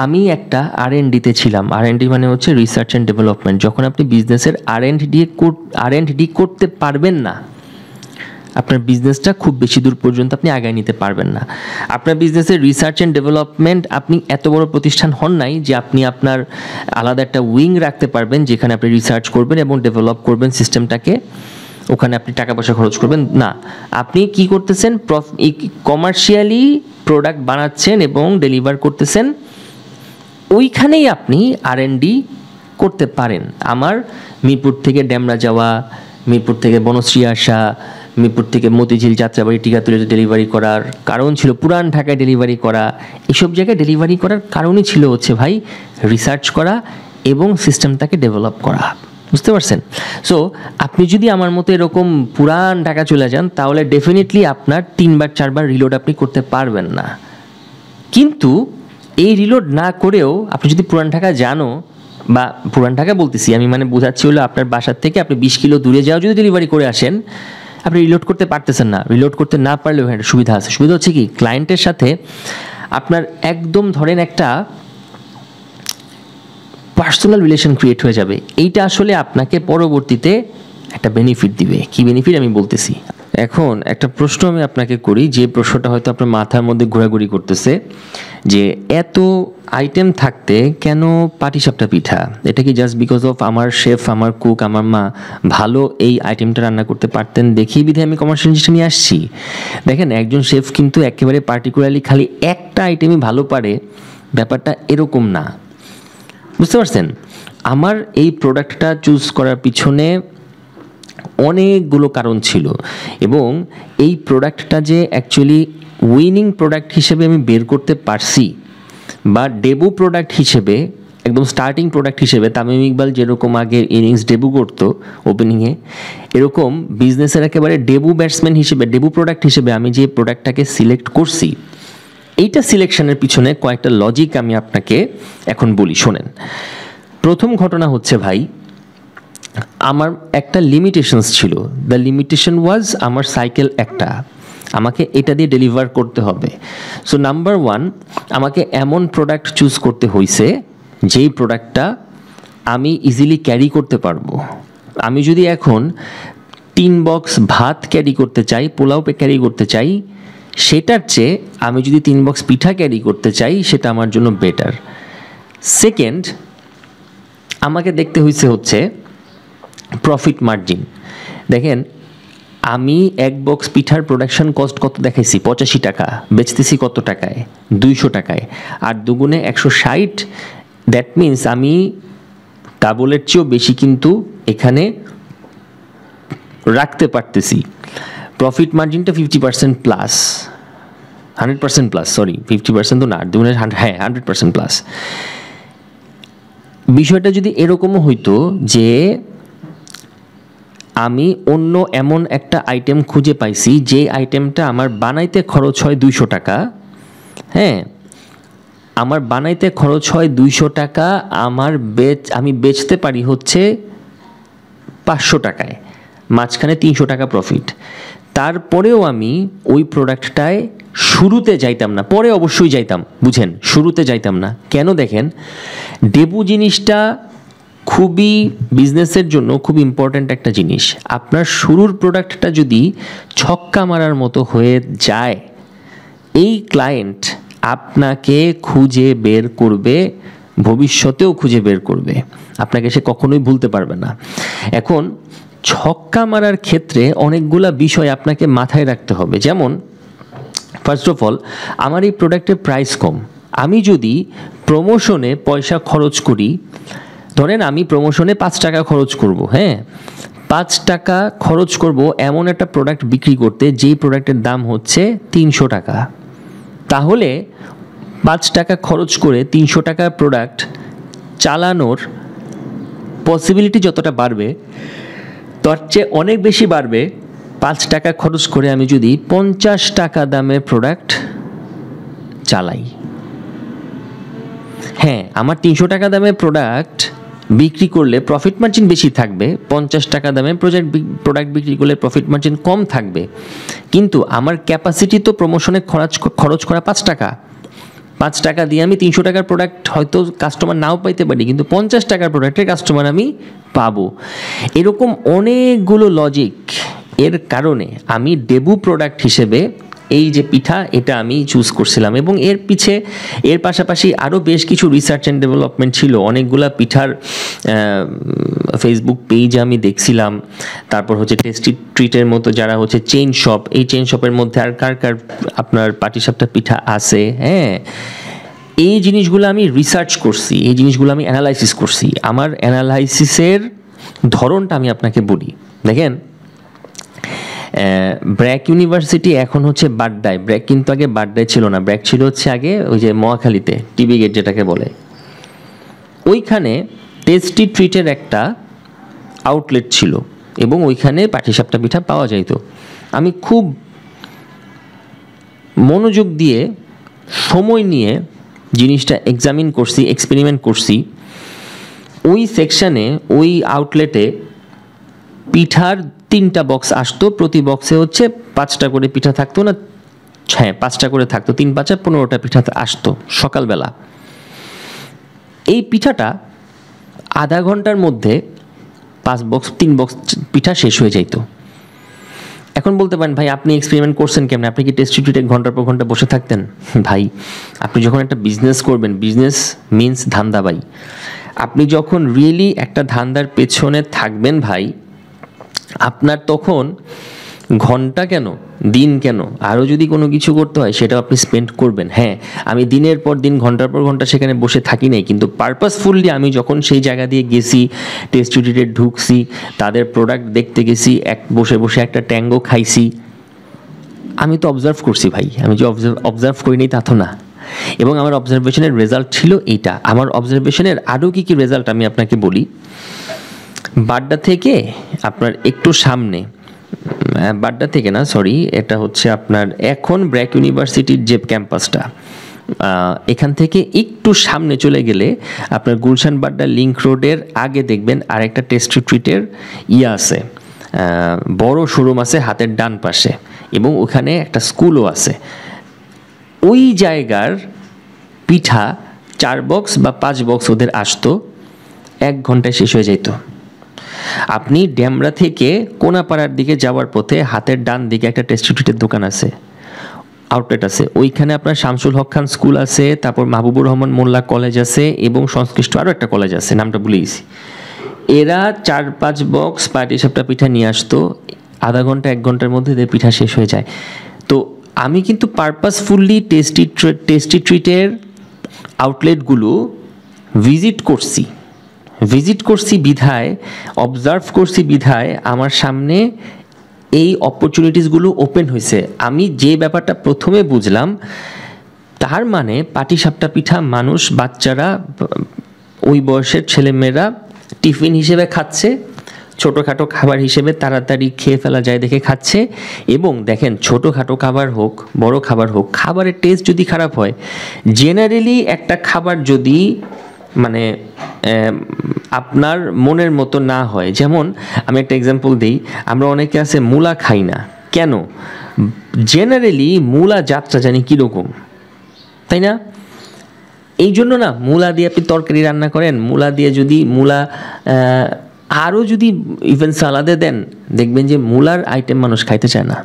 আমি একটা R&Dতে ছিলাম। R&D মানে হচ্ছে রিসার্চ অ্যান্ড ডেভেলপমেন্ট। যখন আপনি বিজনেসের R&D করতে পারবেন না, আপনার বিজনেসটা খুব বেশি দূর পর্যন্ত আপনি আগায় নিতে পারবেন না। আপনার বিজনেসের রিসার্চ অ্যান্ড ডেভেলপমেন্ট, আপনি এত বড় প্রতিষ্ঠান হন নাই যে আপনি আপনার আলাদা একটা উইং রাখতে পারবেন যেখানে আপনি রিসার্চ করবেন এবং ডেভেলপ করবেন সিস্টেমটাকে, ওখানে আপনি টাকা পয়সা খরচ করবেন না। আপনি কি করতেছেন? কমার্শিয়ালি প্রোডাক্ট বানাচ্ছেন এবং ডেলিভার করতেছেন, ওইখানেই আপনি R&D করতে পারেন। আমার মিরপুর থেকে ডেমরা যাওয়া, মিরপুর থেকে বনশ্রী আসা, মিরপুর থেকে মতিঝিল, যাত্রাবাড়ি, টিকাতুলিতে ডেলিভারি করার কারণ ছিল, পুরান ঢাকায় ডেলিভারি করা, এসব জায়গায় ডেলিভারি করার কারণই ছিল হচ্ছে ভাই রিসার্চ করা এবং সিস্টেমটাকে ডেভেলপ করা। বুঝতে পারছেন? সো আপনি যদি আমার মতো এরকম পুরান ঢাকা চলে যান তাহলে ডেফিনেটলি আপনার 3বার 4বার রিলোড আপনি করতে পারবেন না। কিন্তু এই রিলোড না করেও আপনি যদি পুরান ঢাকা জানো, বা পুরান ঢাকা বলতেছি আমি, মানে বোঝাচ্ছি হলো আপনার বাসার থেকে আপনি 20 কিলো দূরে যাও যদি ডেলিভারি করে আসেন, আপনি রিলোড করতে পারতেছেন না। রিলোড করতে না পারলেও একটা সুবিধা আছে। সুবিধা হচ্ছে কি, ক্লায়েন্টের সাথে আপনার একদম ধরেন একটা পার্সোনাল রিলেশন ক্রিয়েট হয়ে যাবে। এইটা আসলে আপনাকে পরবর্তীতে একটা বেনিফিট দিবে। কি বেনিফিট আমি বলতেছি। এখন একটা প্রশ্ন আমি আপনাকে করি, যে প্রশ্নটা হয়তো আপনার মাথার মধ্যে ঘোরাঘুরি করতেছে, যে এত আইটেম থাকতে কেন পাটিসাপটা পিঠা? এটা কি জাস্ট বিকজ অফ আমার শেফ, আমার কুক, আমার মা ভালো এই আইটেমটা রান্না করতে পারতেন দেখেই বিধে আমি কমার্শিয়াল জিনিসটা নিয়ে আসছি? দেখেন, একজন শেফ কিন্তু একেবারে পার্টিকুলারলি খালি একটা আইটেমই ভালো পারে, ব্যাপারটা এরকম না। বুঝতে পারছেন? আমার এই প্রোডাক্টটা চুজ করার পিছনে অনেকগুলো কারণ ছিল, এবং এই প্রোডাক্টটা যে অ্যাকচুয়ালি উইনিং প্রোডাক্ট হিসেবে আমি বের করতে পারছি, বা ডেবু প্রোডাক্ট হিসেবে, একদম স্টার্টিং প্রোডাক্ট হিসেবে তামিম ইকবাল যেরকম আগে ইনিংস ডেবু করতো ওপেনিংয়ে, এরকম বিজনেসের একেবারে ডেবু ব্যাটসম্যান হিসেবে, ডেবু প্রোডাক্ট হিসেবে আমি যে প্রোডাক্টটাকে সিলেক্ট করছি, এইটা সিলেকশনের পিছনে কয়েকটা লজিক আমি আপনাকে এখন বলি, শোনেন। প্রথম ঘটনা হচ্ছে ভাই, আমার একটা লিমিটেশনস ছিল। দ্য লিমিটেশন ওয়াজ আমার সাইকেল একটা, আমাকে এটা দিয়ে ডেলিভার করতে হবে। সো নাম্বার 1, আমাকে এমন প্রোডাক্ট চুজ করতে হয়েছে যেই প্রোডাক্টটা আমি ইজিলি ক্যারি করতে পারবো। আমি যদি এখন 3 বক্স ভাত ক্যারি করতে চাই, পোলাও ক্যারি করতে চাই, সেটার চেয়ে আমি যদি 3 বক্স পিঠা ক্যারি করতে চাই, সেটা আমার জন্য বেটার। সেকেন্ড, আমাকে দেখতে হচ্ছে প্রফিট মার্জিন। দেখেন, আমি 1 বক্স পিঠার প্রোডাকশন কস্ট কত দেখাইছি? 85 টাকা। বেচতেছি কত টাকায়? 200 টাকায়। আর দুগুণে 160। দ্যাট মিনস আমি ডাবলের চেয়েও বেশি কিন্তু এখানে রাখতে পারতেছি। প্রফিট মার্জিনটা 50% প্লাস, 100% প্লাস, সরি 50% তো না, দুগুণে 100% প্লাস। বিষয়টা যদি এরকমও হইতো যে আমি অন্য এমন একটা আইটেম খুঁজে পাইছি যে আইটেমটা আমার বানাইতে খরচ হয় 200 টাকা, হ্যাঁ, আমার বানাইতে খরচ হয় 200 টাকা, আমি বেচতে পারি হচ্ছে 500 টাকায়, মাঝখানে 300 টাকা প্রফিট। তারপরেও আমি ওই প্রোডাক্টটায় শুরুতে যাইতাম না, পরে অবশ্যই যাইতাম, বুঝেন, শুরুতে যাইতাম না কেন? দেখেন, ডেবু জিনিসটা খুবই বিজনেসের জন্য খুব ইম্পর্ট্যান্ট একটা জিনিস। আপনার শুরুর প্রোডাক্টটা যদি ছক্কা মারার মতো হয়ে যায়, এই ক্লায়েন্ট আপনাকে খুঁজে বের করবে, ভবিষ্যতেও খুঁজে বের করবে, আপনাকে সে কখনোই ভুলতে পারবে না। এখন ছক্কা মারার ক্ষেত্রে অনেকগুলা বিষয় আপনাকে মাথায় রাখতে হবে। যেমন, ফার্স্ট অফ অল, আমার এই প্রোডাক্টের প্রাইস কম। আমি যদি প্রমোশনে পয়সা খরচ করি, ধরেন আমি প্রমোশনে 5 টাকা খরচ করব, হ্যাঁ, 5 টাকা খরচ করব এমন একটা প্রোডাক্ট বিক্রি করতে যেই প্রোডাক্টের দাম হচ্ছে 300 টাকা, তাহলে 5 টাকা খরচ করে 300 টাকার প্রোডাক্ট চালানোর পসিবিলিটি যতটা বাড়বে, তার চেয়ে অনেক বেশি বাড়বে 5 টাকা খরচ করে আমি যদি 50 টাকা দামের প্রোডাক্ট চালাই। হ্যাঁ, আমার 300 টাকা দামের প্রোডাক্ট বিক্রি করলে প্রফিট মার্জিন বেশি থাকবে, 50 টাকা দামে প্রোডাক্ট বিক্রি করলে প্রফিট মার্জিন কম থাকবে, কিন্তু আমার ক্যাপাসিটি তো প্রমোশনে খরচ করা 5 টাকা। 5 টাকা দিয়ে আমি 300 টাকার প্রোডাক্ট হয়তো কাস্টমার নাও পাইতে পারি, কিন্তু 50 টাকার প্রোডাক্টের কাস্টমার আমি পাবো। এরকম অনেকগুলো লজিক এর কারণে আমি ডেবু প্রোডাক্ট হিসেবে এই যে পিঠা, এটা আমি চুজ করছিলাম। এবং এর পাশাপাশি আরও বেশ কিছু রিসার্চ অ্যান্ড ডেভেলপমেন্ট ছিল। অনেকগুলা পিঠার ফেসবুক পেজ আমি দেখছিলাম। তারপর হচ্ছে টেস্টি ট্রিটের মতো যারা হচ্ছে চেইন শপ, এই চেইন শপের মধ্যে আর কার আপনার পাটিসাপটা পিঠা আছে, হ্যাঁ, এই জিনিসগুলো আমি রিসার্চ করছি, এই জিনিসগুলো আমি অ্যানালাইসিস করছি। আমার অ্যানালাইসিসের ধরনটা আমি আপনাকে বলি। দেখেন, ব্র্যাক ইউনিভার্সিটি এখন হচ্ছে বাড্ডায়। ব্র্যাক কিন্তু আগে বাড্ডায় ছিল না, ব্র্যাক ছিল হচ্ছে আগে ওই যে মহাখালীতে, টিবি গেট যেটাকে বলে। ওইখানে টেস্টি ট্রিটের একটা আউটলেট ছিল এবং ওইখানে পাটিসাপটা পিঠা পাওয়া যাইত। আমি খুব মনোযোগ দিয়ে সময় নিয়ে জিনিসটা এক্সামিন করছি, এক্সপেরিমেন্ট করছি। ওই সেকশানে, ওই আউটলেটে পিঠার 3টা বক্স আসতো, প্রতি বক্সে হচ্ছে 5টা করে পিঠা থাকতো না, হ্যাঁ 5টা করে থাকতো, 3 5 15টা পিঠা আসতো সকালবেলা। এই পিঠাটা আধা ঘন্টার মধ্যে 3 বক্স পিঠা শেষ হয়ে যাইত। এখন বলতে পারেন ভাই আপনি এক্সপেরিমেন্ট করছেন কেমন, আপনি কি টেস্টি ট্রিটে ঘন্টার পর ঘন্টা বসে থাকতেন? ভাই আপনি যখন একটা বিজনেস করবেন, বিজনেস মিনস ধান্দাবাই, আপনি যখন রিয়েলি একটা ধান্দার পেছনে থাকবেন ভাই, আপনার তখন ঘন্টা কেন, দিন কেন, আরও যদি কোনো কিছু করতে হয় সেটাও আপনি স্পেন্ড করবেন। হ্যাঁ, আমি দিনের পর দিন ঘন্টার পর ঘন্টা সেখানে বসে থাকি নাই, কিন্তু পারপাসফুলি আমি যখন সেই জায়গা দিয়ে গেছি, টেস্টি ট্রিটে ঢুকছি, তাদের প্রোডাক্ট দেখতে গেছি, বসে বসে একটা ট্যাঙ্গো খাইছি, আমি তো অবজার্ভ করছি ভাই। আমি যে অবজার্ভ করিনি তা তো না। এবং আমার অবজারভেশনের রেজাল্ট ছিল এইটা। আমার অবজারভেশনের আরও কী কী রেজাল্ট আমি আপনাকে বলি। বাড্ডা থেকে আপনার একটু সামনে, বাড্ডা থেকে না সরি, এটা হচ্ছে আপনার এখন ব্র্যাক ইউনিভার্সিটির যে ক্যাম্পাসটা, এখান থেকে একটু সামনে চলে গেলে আপনার গুলশান বাড্ডা লিংক রোডের আগে দেখবেন আরেকটা টেস্টি ট্রিটের আছে, বড় শোরুম আছে হাতের ডান পাশে, এবং ওখানে একটা স্কুলও আছে। ওই জায়গার পিঠা 4 বক্স বা 5 বক্স ওদের আসতো, 1 ঘন্টায় শেষ হয়ে যেত। আপনি ড্যামরা থেকে কোনাপাড়ার দিকে যাওয়ার পথে হাতের ডান দিকে একটা টেস্টি ট্রিটের দোকান আছে, আউটলেট আছে, ওইখানে আপনার শামসুল হক খান স্কুল আছে, তারপর মাহবুবুর রহমান মোল্লা কলেজ আছে, এবং সংশ্লিষ্ট আরও একটা কলেজ আছে, নামটা ভুলে গেছি। এরা 4-5 বক্স পাটিসাপটা পিঠা নিয়ে আসতো, আধা ঘন্টা 1 ঘন্টার মধ্যে এদের পিঠা শেষ হয়ে যায়। তো আমি কিন্তু পারপাসফুলি টেস্টি ট্রিটের আউটলেটগুলো ভিজিট করছি বিধায়, অবজার্ভ করছি বিধায় আমার সামনে এই অপরচুনিটিসগুলো ওপেন হয়েছে। আমি যে ব্যাপারটা প্রথমে বুঝলাম, তার মানে পাটিসাপটা পিঠা মানুষ, বাচ্চারা, ওই বয়সের ছেলেমেয়েরা টিফিন হিসেবে খাচ্ছে, ছোটোখাটো খাবার হিসেবে তাড়াতাড়ি খেয়ে ফেলা যায় দেখে খাচ্ছে। এবং দেখেন, ছোটোখাটো খাবার হোক, বড় খাবার হোক, খাবারের টেস্ট যদি খারাপ হয়, জেনারেলি একটা খাবার যদি মানে আপনার মনের মতো না হয়, যেমন আমি একটা এক্সাম্পল দিই, আমরা অনেকে আছে মূলা খাই না কেন, জেনারেলি মূলা জাতটা জানি কীরকম, তাই না? এই জন্য না, মূলা দিয়ে আপনি তরকারি রান্না করেন, মূলা দিয়ে যদি আরও যদি ইভেন সালাদে দেন, দেখবেন যে মূলার আইটেম মানুষ খাইতে চায় না।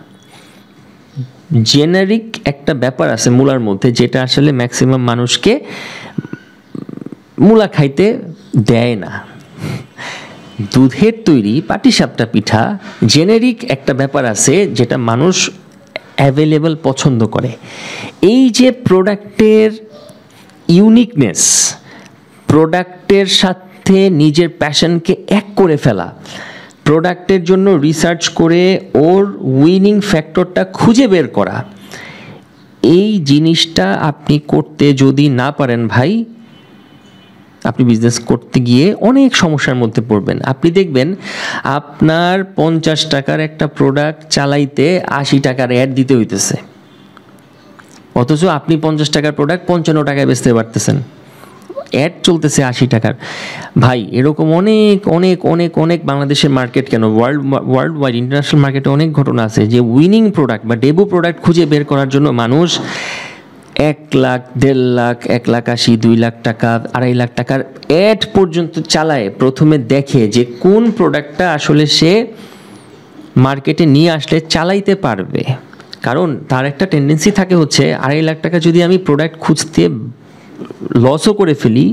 জেনারিক একটা ব্যাপার আছে মূলার মধ্যে, যেটা আসলে ম্যাক্সিমাম মানুষকে মূলা খাইতে দেয় না। দুধের তৈরি পাটিসাপটা পিঠা জেনেরিক একটা ব্যাপার আছে যেটা মানুষ অ্যাভেলেবল পছন্দ করে। এই যে প্রোডাক্টের ইউনিকনেস, প্রোডাক্টের সাথে নিজের প্যাশনকে এক করে ফেলা, প্রোডাক্টের জন্য রিসার্চ করে ওর উইনিং ফ্যাক্টরটা খুঁজে বের করা, এই জিনিসটা আপনি করতে যদি না পারেন ভাই, আপনি বিজনেস করতে গিয়ে অনেক সমস্যার মধ্যে পড়বেন। আপনি দেখবেন আপনার 50 টাকার একটা প্রোডাক্ট চালাইতে 80 টাকার অ্যাড দিতে হইতেছে, অথচ আপনি 50 টাকার প্রোডাক্ট 55 টাকায় বেচতে পারতেছেন, অ্যাড চলতেছে 80 টাকার। ভাই এরকম অনেক অনেক অনেক অনেক বাংলাদেশের মার্কেট কেন, ওয়ার্ল্ড ওয়াইড ইন্টারন্যাশনাল মার্কেটে অনেক ঘটনা আছে যে উইনিং প্রোডাক্ট বা ডেবু প্রোডাক্ট খুঁজে বের করার জন্য মানুষ 1 লাখ, 1.5 লাখ, 1,80,000, 2 লাখ টাকা, 2.5 লাখ টাকার অ্যাড পর্যন্ত চালায়। প্রথমে দেখে যে কোন প্রোডাক্টটা আসলে সে মার্কেটে নিয়ে আসলে চালাইতে পারবে, কারণ তার একটা টেন্ডেন্সি থাকে হচ্ছে 2.5 লাখ টাকা যদি আমি প্রোডাক্ট খুঁজতে লসও করে ফেলি,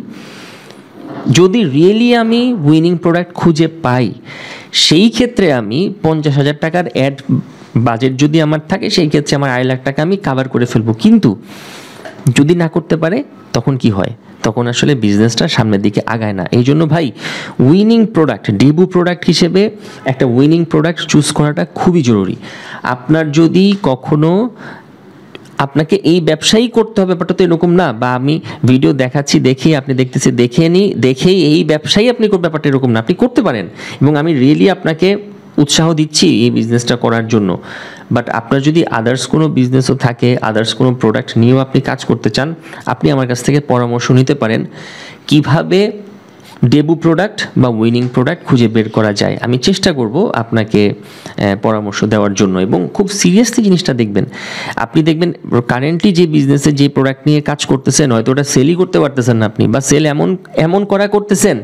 যদি রিয়েলি আমি উইনিং প্রোডাক্ট খুঁজে পাই, সেই ক্ষেত্রে আমি 50,000 টাকার অ্যাড বাজেট যদি আমার থাকে, সেই ক্ষেত্রে আমার 2.5 লাখ টাকা আমি কাভার করে ফেলবো। কিন্তু যদি না করতে পারে তখন কি হয়, তখন আসলে বিজনেসটা সামনের দিকে আগায় না। এই জন্য ভাই উইনিং প্রোডাক্ট, ডেবু প্রোডাক্ট হিসেবে একটা উইনিং প্রোডাক্ট চুজ করাটা খুবই জরুরি। আপনার যদি কখনো আপনাকে এই ব্যবসায়ী করতে হবে ব্যাপারটা তো এরকম না, বা আমি ভিডিও দেখাচ্ছি দেখেই আপনি দেখতেছি দেখেই এই ব্যবসায়ী আপনি ব্যাপারটা এরকম না, আপনি করতে পারেন এবং আমি রিয়েলি আপনাকে উৎসাহ দিচ্ছি এই বিজনেসটা করার জন্য। বাট আপনার যদি আদার্স কোনো বিজনেসও থাকে, আদার্স কোনো প্রোডাক্ট নিয়েও আপনি কাজ করতে চান, আপনি আমার কাছ থেকে পরামর্শ নিতে পারেন কিভাবে ডেবু প্রোডাক্ট বা উইনিং প্রোডাক্ট খুঁজে বের করা যায়। আমি চেষ্টা করব আপনাকে পরামর্শ দেওয়ার জন্য, এবং খুব সিরিয়াসলি জিনিসটা দেখবেন। আপনি দেখবেন কারেন্টলি যে বিজনেসে যে প্রোডাক্ট নিয়ে কাজ করতেছেন হয়তো ওটা সেলই করতে পারতেছেন না আপনি, বা সেল এমন করতেছেন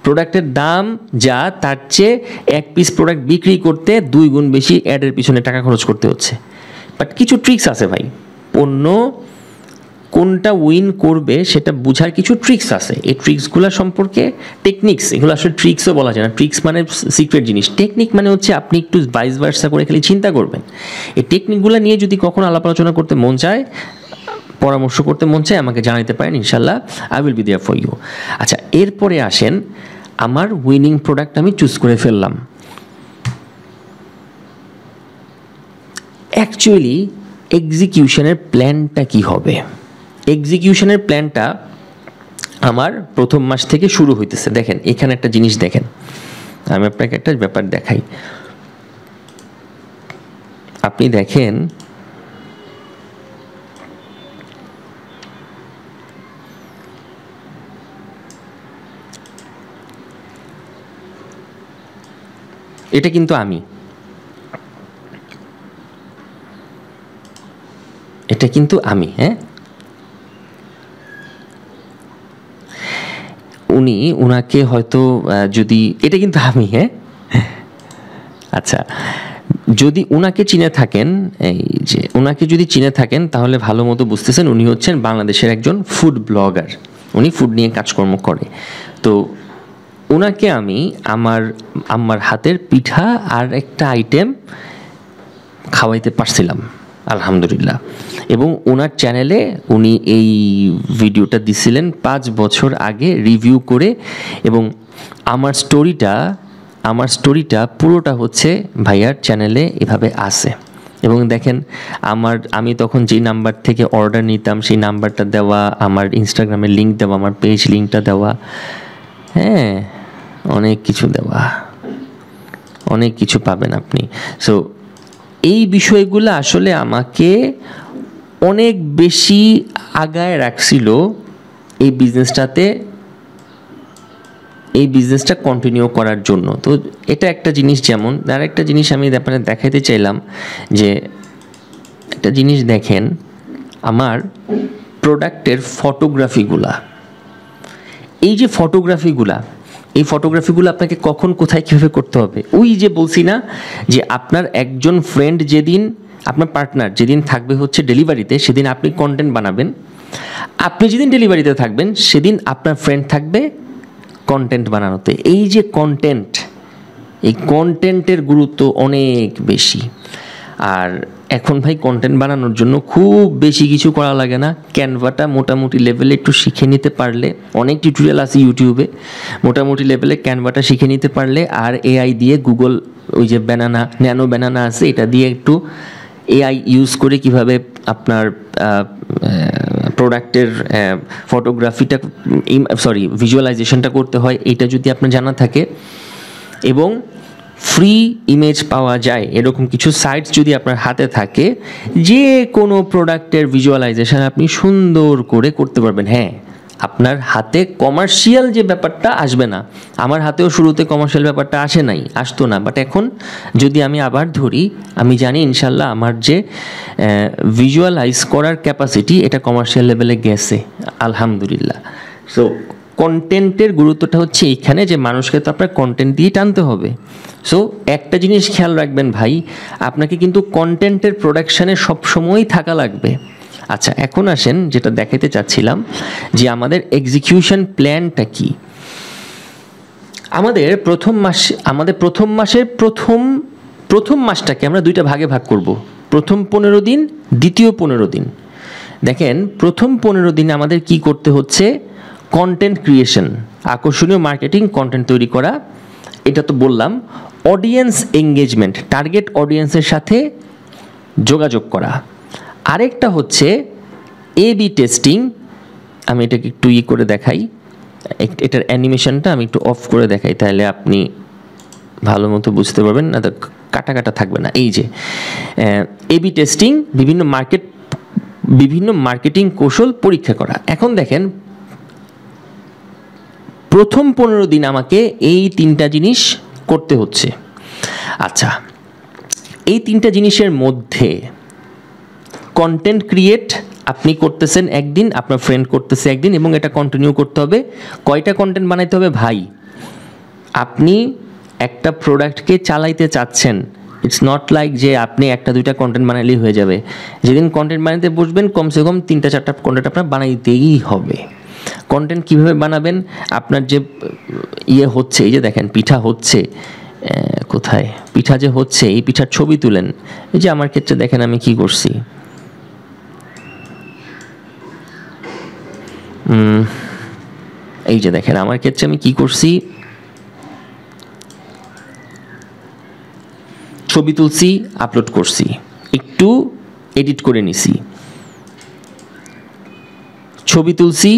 প্রোডাক্টের দাম যা তার চেয়ে এক পিস প্রোডাক্ট বিক্রি করতে 2 গুণ বেশি অ্যাডের পিছনে টাকা খরচ করতে হচ্ছে। বাট কিছু ট্রিক্স আছে ভাই, পণ্য কোনটা উইন করবে সেটা বোঝার কিছু ট্রিক্স আছে। এই ট্রিক্সগুলো সম্পর্কে টেকনিক্স, এগুলো আসলে ট্রিক্সও বলা যায় না, ট্রিক্স মানে সিক্রেট জিনিস, টেকনিক মানে হচ্ছে আপনি একটু ভাইস ভার্সা করে খালি চিন্তা করবেন। এই টেকনিকগুলো নিয়ে যদি কখনো আলাপ আলোচনা করতে মন চায়, পরামর্শ করতে মন চায়, আমাকে জানাতে পারেন, ইনশাল্লাহ I will be there for you. আচ্ছা, এরপরে আসেন, আমার উইনিং প্রোডাক্ট আমি চুজ করে ফেললাম। অ্যাকচুয়ালি এক্সিকিউশনের প্ল্যানটা কি হবে? এক্সিকিউশনের প্ল্যানটা আমার প্রথম মাস থেকে শুরু হইতেছে। দেখেন এখানে একটা জিনিস দেখেন, আমি আপনাকে একটা ব্যাপার দেখাই। আপনি দেখেন এটা কিন্তু আমি, এটা কিন্তু আমি, হ্যাঁ, উনাকে হয়তো যদি এটা কিন্তু আমি, হ্যাঁ, আচ্ছা, যদি উনাকে চিনে থাকেন, এই যে উনাকে যদি চিনে থাকেন তাহলে ভালো মতো বুঝতেছেন উনি হচ্ছেন বাংলাদেশের একজন ফুড ব্লগার, উনি ফুড নিয়ে কাজকর্ম করে। তো ওনাকে আমি আমার আম্মার হাতের পিঠা আর একটা আইটেম খাওয়াইতে পারছিলাম আলহামদুলিল্লাহ। এবং ওনার চ্যানেলে উনি এই ভিডিওটা দিছিলেন 5 বছর আগে রিভিউ করে, এবং আমার স্টোরিটা পুরোটা হচ্ছে ভাইয়ার চ্যানেলে এভাবে আছে। এবং দেখেন আমি তখন যেই নাম্বার থেকে অর্ডার নিতাম সেই নাম্বারটা দেওয়া, আমার ইনস্টাগ্রামের লিঙ্ক দেওয়া, আমার পেজ লিঙ্কটা দেওয়া, হ্যাঁ, অনেক কিছু দেওয়া, অনেক কিছু পাবেন আপনি। সো এই বিষয়গুলো আসলে আমাকে অনেক বেশি আগায় রাখছিল এই বিজনেসটা কন্টিনিউ করার জন্য। তো এটা একটা জিনিস। যেমন আর একটা জিনিস আমি আপনাদের দেখাইতে চাইলাম, যে একটা জিনিস দেখেন, আমার প্রোডাক্টের ফটোগ্রাফিগুলা, এই যে এই ফটোগ্রাফিগুলো আপনাকে কখন কোথায় কীভাবে করতে হবে, ওই যে বলছি না যে আপনার একজন ফ্রেন্ড যেদিন, আপনার পার্টনার যেদিন থাকবে হচ্ছে ডেলিভারিতে, সেদিন আপনি কন্টেন্ট বানাবেন। আপনি যেদিন ডেলিভারিতে থাকবেন সেদিন আপনার ফ্রেন্ড থাকবে কন্টেন্ট বানানোতে। এই যে এই কন্টেন্টের গুরুত্ব অনেক বেশি। আর এখন ভাই কন্টেন্ট বানানোর জন্য খুব বেশি কিছু করা লাগে না, ক্যানভাটা মোটামুটি লেভেলে একটু শিখে নিতে পারলে, অনেক টিউটোরিয়াল আছে ইউটিউবে, মোটামুটি লেভেলে ক্যানভাটা শিখে নিতে পারলে, আর এআই দিয়ে গুগল ওই যে ন্যানো ব্যানানা আছে, এটা দিয়ে একটু এআই ইউজ করে কিভাবে আপনার প্রোডাক্টের ভিজুয়ালাইজেশনটা করতে হয়, এটা যদি আপনার জানা থাকে, এবং ফ্রি ইমেজ পাওয়া যায় এরকম কিছু সাইটস যদি আপনার হাতে থাকে, যে কোনো প্রোডাক্টের ভিজুয়ালাইজেশন আপনি সুন্দর করে করতে পারবেন। হ্যাঁ, আপনার হাতে কমার্শিয়াল যে ব্যাপারটা আসবে না, আমার হাতেও শুরুতে কমার্শিয়াল ব্যাপারটা আসতো না, বাট এখন যদি আমি আবার ধরি, আমি জানি ইনশাল্লাহ আমার যে ভিজুয়ালাইজ করার ক্যাপাসিটি, এটা কমার্শিয়াল লেভেলে গেছে আলহামদুলিল্লাহ। সো কন্টেন্টের গুরুত্বটা হচ্ছে এইখানে, যে মানুষকে তো আপনার কন্টেন্ট দিয়ে টানতে হবে। সো একটা জিনিস খেয়াল রাখবেন ভাই, আপনাকে কিন্তু কন্টেন্টের প্রোডাকশানে সবসময়ই থাকা লাগবে। আচ্ছা, এখন আসেন যেটা দেখাতে চাচ্ছিলাম, যে আমাদের এক্সিকিউশন প্ল্যানটা কি। আমাদের প্রথম মাসের প্রথম মাসটাকে আমরা 2টা ভাগে ভাগ করব, প্রথম 15 দিন, দ্বিতীয় 15 দিন। দেখেন প্রথম 15 দিনে আমাদের কি করতে হচ্ছে, কন্টেন্ট ক্রিয়েশন, আকর্ষণীয় মার্কেটিং কন্টেন্ট তৈরি করা, এটা তো বললাম। অডিয়েন্স এঙ্গেজমেন্ট, টার্গেট অডিয়েন্সের সাথে যোগাযোগ করা। আরেকটা হচ্ছে এবি টেস্টিং। আমি এটাকে একটু করে দেখাই, এটার অ্যানিমেশনটা আমি একটু অফ করে দেখাই, তাহলে আপনি ভালো মতো বুঝতে পারবেন, না তো কাটা কাটা থাকবে না। এই যে এবি টেস্টিং, বিভিন্ন মার্কেটিং কৌশল পরীক্ষা করা। এখন দেখেন, প্রথম 15 দিন আমাকে এই 3টা জিনিস করতে হচ্ছে। আচ্ছা, এই 3টা জিনিসের মধ্যে কন্টেন্ট ক্রিয়েট আপনি করতেছেন একদিন, আপনার ফ্রেন্ড করতেছে একদিন, এবং এটা কন্টিনিউ করতে হবে। কয়টা কন্টেন্ট বানাইতে হবে ভাই? আপনি একটা প্রোডাক্টকে চালাইতে চাচ্ছেন, ইটস নট লাইক যে আপনি 1-2টা কন্টেন্ট বানাইলেই হয়ে যাবে। যেদিন কন্টেন্ট বানাইতে বসবেন, কমসে কম 3-4টা কন্টেন্ট আপনার বানাইতেই হবে। কন্টেন্ট কীভাবে বানাবেন? আপনার যে হচ্ছে, এই যে দেখেন পিঠা হচ্ছে, কোথায় পিঠা যে হচ্ছে, এই পিঠার ছবি তুলেন। এই যে আমার ক্ষেত্রে দেখেন আমি কি করছি, এই যে দেখেন আমার ক্ষেত্রে আমি কি করছি, ছবি তুলছি, আপলোড করছি, একটু এডিট করে নিছি, ছবি তুলছি,